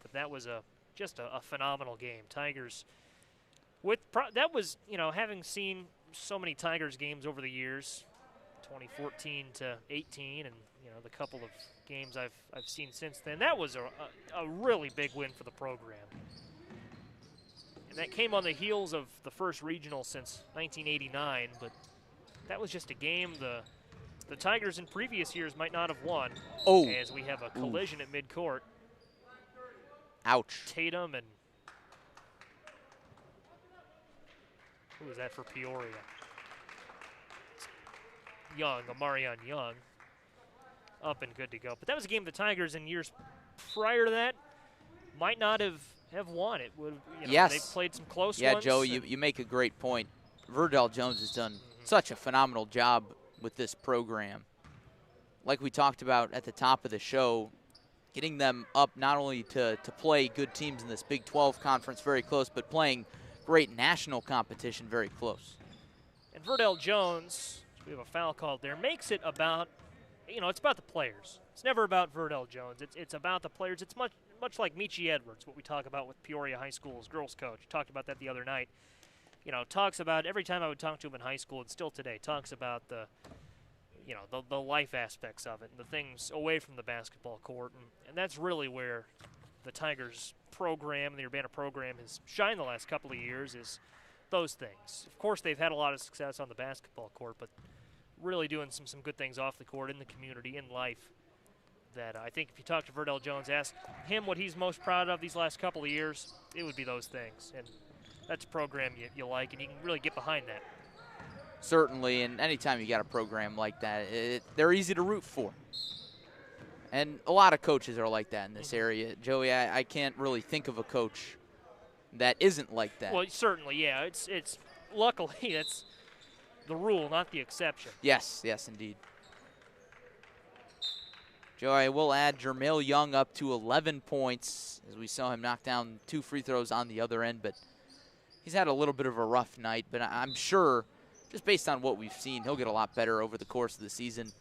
Speaker 1: but that was just a phenomenal game. Tigers that was, you know, having seen so many Tigers games over the years, 2014 to 18, and you know the couple of games I've seen since then. That was a really big win for the program. And that came on the heels of the first regional since 1989, but that was just a game the Tigers in previous years might not have won.
Speaker 2: Oh.
Speaker 1: As we have a collision at midcourt.
Speaker 2: Ouch.
Speaker 1: Tatum and who was that for Peoria? Young, Amarion Young. Up and good to go. But that was a game the Tigers in years prior to that might not have won. It would, you know,
Speaker 2: yes.
Speaker 1: They've played some close
Speaker 2: yeah,
Speaker 1: ones.
Speaker 2: Joe, you make a great point. Verdell Jones has done such a phenomenal job with this program. Like we talked about at the top of the show, getting them up not only to play good teams in this Big 12 conference very close, but playing great national competition very close.
Speaker 1: And Verdell Jones, we have a foul called there, makes it about, you know, it's about the players. It's never about Verdell Jones. It's about the players. It's much like Michi Edwards, what we talk about with Peoria High School's girls coach. Talked about that the other night. You know, talks about, every time I would talk to him in high school and still today, talks about the life aspects of it and the things away from the basketball court. And that's really where the Tigers program, the Urbana program, has shined the last couple of years, is those things. Of course, they've had a lot of success on the basketball court, but really doing some good things off the court, in the community, in life, that I think if you talk to Verdell Jones, ask him what he's most proud of these last couple of years, it would be those things. And that's a program you like, and you can really get behind that.
Speaker 2: Certainly, and anytime you got a program like that, they're easy to root for. And a lot of coaches are like that in this area. Joey, I can't really think of a coach that isn't like that.
Speaker 1: Well, certainly, yeah. It's luckily, it's the rule, not the exception.
Speaker 2: Yes, indeed. Joey, we'll add Jermail Young up to 11 points as we saw him knock down 2 free throws on the other end, but he's had a little bit of a rough night, but I'm sure, just based on what we've seen, he'll get a lot better over the course of the season.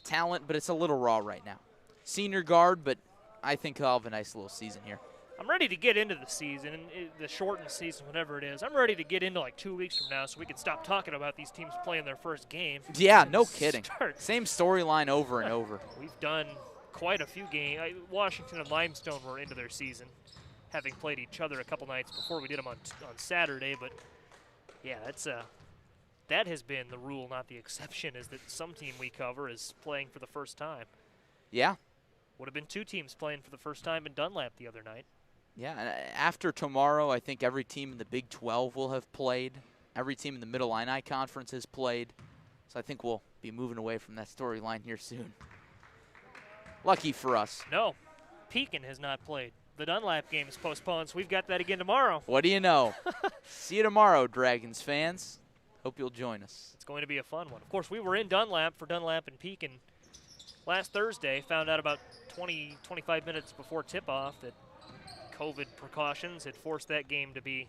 Speaker 2: Talent, but it's a little raw right now. Senior guard, but I think he'll have a nice little season here.
Speaker 1: I'm ready to get into the season, the shortened season, whatever it is. I'm ready to get into like 2 weeks from now so we can stop talking about these teams playing their first game.
Speaker 2: Yeah, no kidding. Same storyline over and over.
Speaker 1: We've done quite a few games. Washington and Limestone were into their season, having played each other a couple nights before we did them on Saturday. But, yeah, that has been the rule, not the exception, is that some team we cover is playing for the first time.
Speaker 2: Yeah.
Speaker 1: Would have been 2 teams playing for the first time in Dunlap the other night.
Speaker 2: Yeah, and after tomorrow, I think every team in the Big 12 will have played. Every team in the Middle Illini Conference has played. So I think we'll be moving away from that storyline here soon. Lucky for us.
Speaker 1: No, Pekin has not played. The Dunlap game is postponed, so we've got that again tomorrow.
Speaker 2: What do you know? See you tomorrow, Dragons fans. Hope you'll join us.
Speaker 1: It's going to be a fun one. Of course, we were in Dunlap for Dunlap and Pekin last Thursday. Found out about 25 minutes before tip-off that COVID precautions had forced that game to be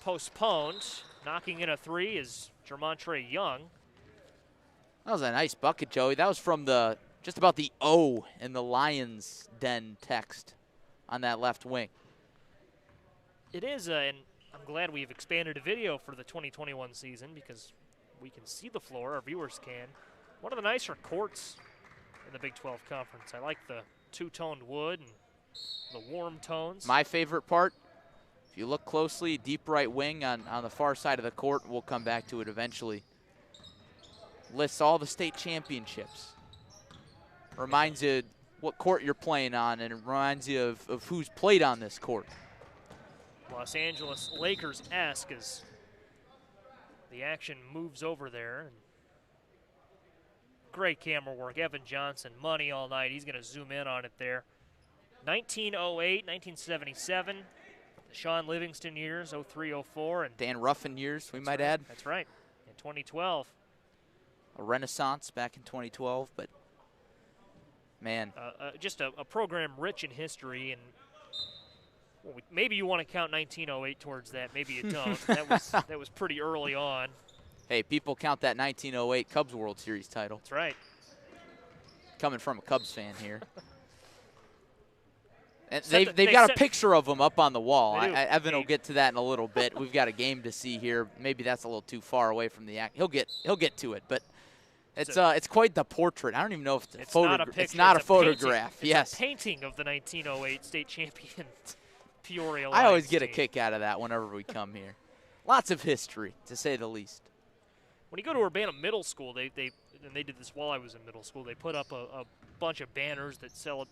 Speaker 1: postponed. Knocking in a 3 is Jermontre Young.
Speaker 2: That was a nice bucket, Joey. That was from just about the O in the Lions Den text on that left wing.
Speaker 1: It is, and I'm glad we've expanded to video for the 2021 season because we can see the floor, our viewers can. One of the nicer courts in the Big 12 Conference. I like the two-toned wood and the warm tones.
Speaker 2: My favorite part, if you look closely, deep right wing on the far side of the court, we'll come back to it eventually, lists all the state championships. Reminds you what court you're playing on, and it reminds you of who's played on this court.
Speaker 1: Los Angeles Lakers-esque as the action moves over there. And great camera work. Evan Johnson, money all night. He's going to zoom in on it there. 1908, 1977, the Sean Livingston years, 03, 04. And
Speaker 2: Dan Ruffin years, we might add.
Speaker 1: That's right. In 2012.
Speaker 2: A renaissance back in 2012, but man.
Speaker 1: Just a program rich in history, and well, maybe you want to count 1908 towards that. Maybe you don't. that was pretty early on.
Speaker 2: Hey, people count that 1908 Cubs World Series title.
Speaker 1: That's right.
Speaker 2: Coming from a Cubs fan here. And they've got a picture of him up on the wall. Evan will get to that in a little bit. We've got a game to see here. Maybe that's a little too far away from the act. He'll get to it, but it's quite the portrait. I don't even know if it's a photograph. It's not a photograph. Yes.
Speaker 1: It's a painting of the 1908 state champion Peoria Lions.
Speaker 2: I always get a kick out of that whenever we come here. Lots of history, to say the least.
Speaker 1: When you go to Urbana Middle School, they did this while I was in middle school. They put up a bunch of banners that sell,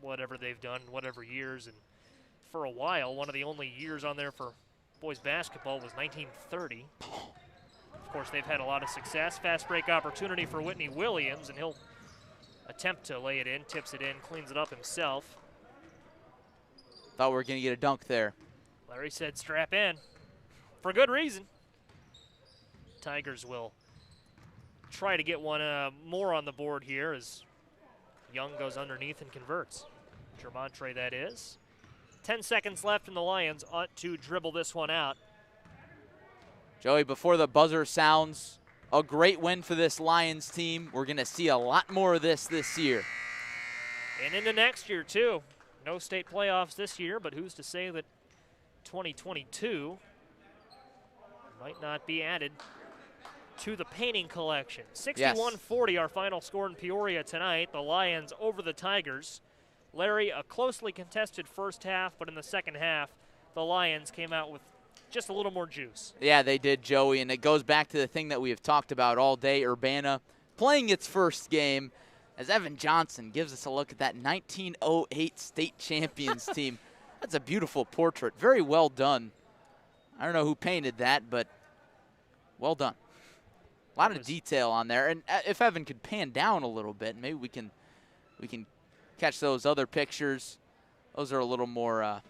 Speaker 1: whatever they've done, whatever years. And for a while, one of the only years on there for boys basketball was 1930. Of course, they've had a lot of success. Fast break opportunity for Whitney Williams, and he'll attempt to lay it in, tips it in, cleans it up himself.
Speaker 2: Thought we were going to get a dunk there.
Speaker 1: Larry said strap in, for good reason. Tigers will try to get one more on the board here as Young goes underneath and converts. Germontre, that is. 10 seconds left, and the Lions ought to dribble this one out.
Speaker 2: Joey, before the buzzer sounds, a great win for this Lions team. We're going to see a lot more of this year.
Speaker 1: And into next year, too. No state playoffs this year, but who's to say that 2022 might not be added to the painting collection. 61-40, our final score in Peoria tonight. The Lions over the Tigers. Larry, a closely contested first half, but in the second half, the Lions came out with just a little more juice. Yeah,
Speaker 2: they did, Joey, and it goes back to the thing that we have talked about all day. Urbana playing its first game as Evan Johnson gives us a look at that 1908 state champions team. That's a beautiful portrait. Very well done. I don't know who painted that, but well done. A lot of detail on there, and if Evan could pan down a little bit, maybe we can catch those other pictures. Those are a little more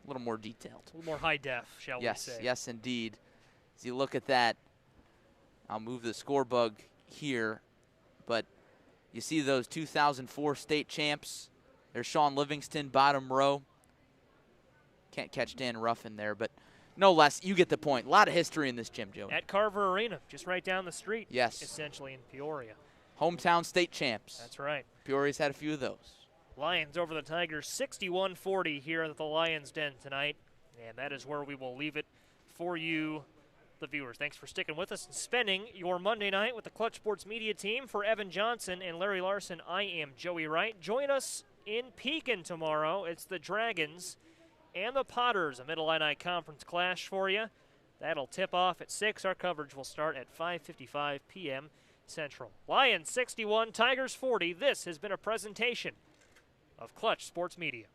Speaker 2: detailed.
Speaker 1: A little more high def, shall we say.
Speaker 2: Yes, indeed. As you look at that, I'll move the score bug here, but you see those 2004 state champs. There's Sean Livingston, bottom row. Can't catch Dan Ruffin there, but no less, you get the point. A lot of history in this gym, Joey.
Speaker 1: At Carver Arena, just right down the street.
Speaker 2: Yes.
Speaker 1: Essentially in Peoria.
Speaker 2: Hometown state champs.
Speaker 1: That's right.
Speaker 2: Peoria's had a few of those.
Speaker 1: Lions over the Tigers, 61-40 here at the Lions Den tonight. And that is where we will leave it for you, the viewers. Thanks for sticking with us and spending your Monday night with the Clutch Sports Media team. For Evan Johnson and Larry Larson, I am Joey Wright. Join us in Pekin tomorrow. It's the Dragons and the Potters, a Mid-Illini Conference clash for you. That'll tip off at 6. Our coverage will start at 5:55 p.m. Central. Lions 61, Tigers 40. This has been a presentation of Clutch Sports Media.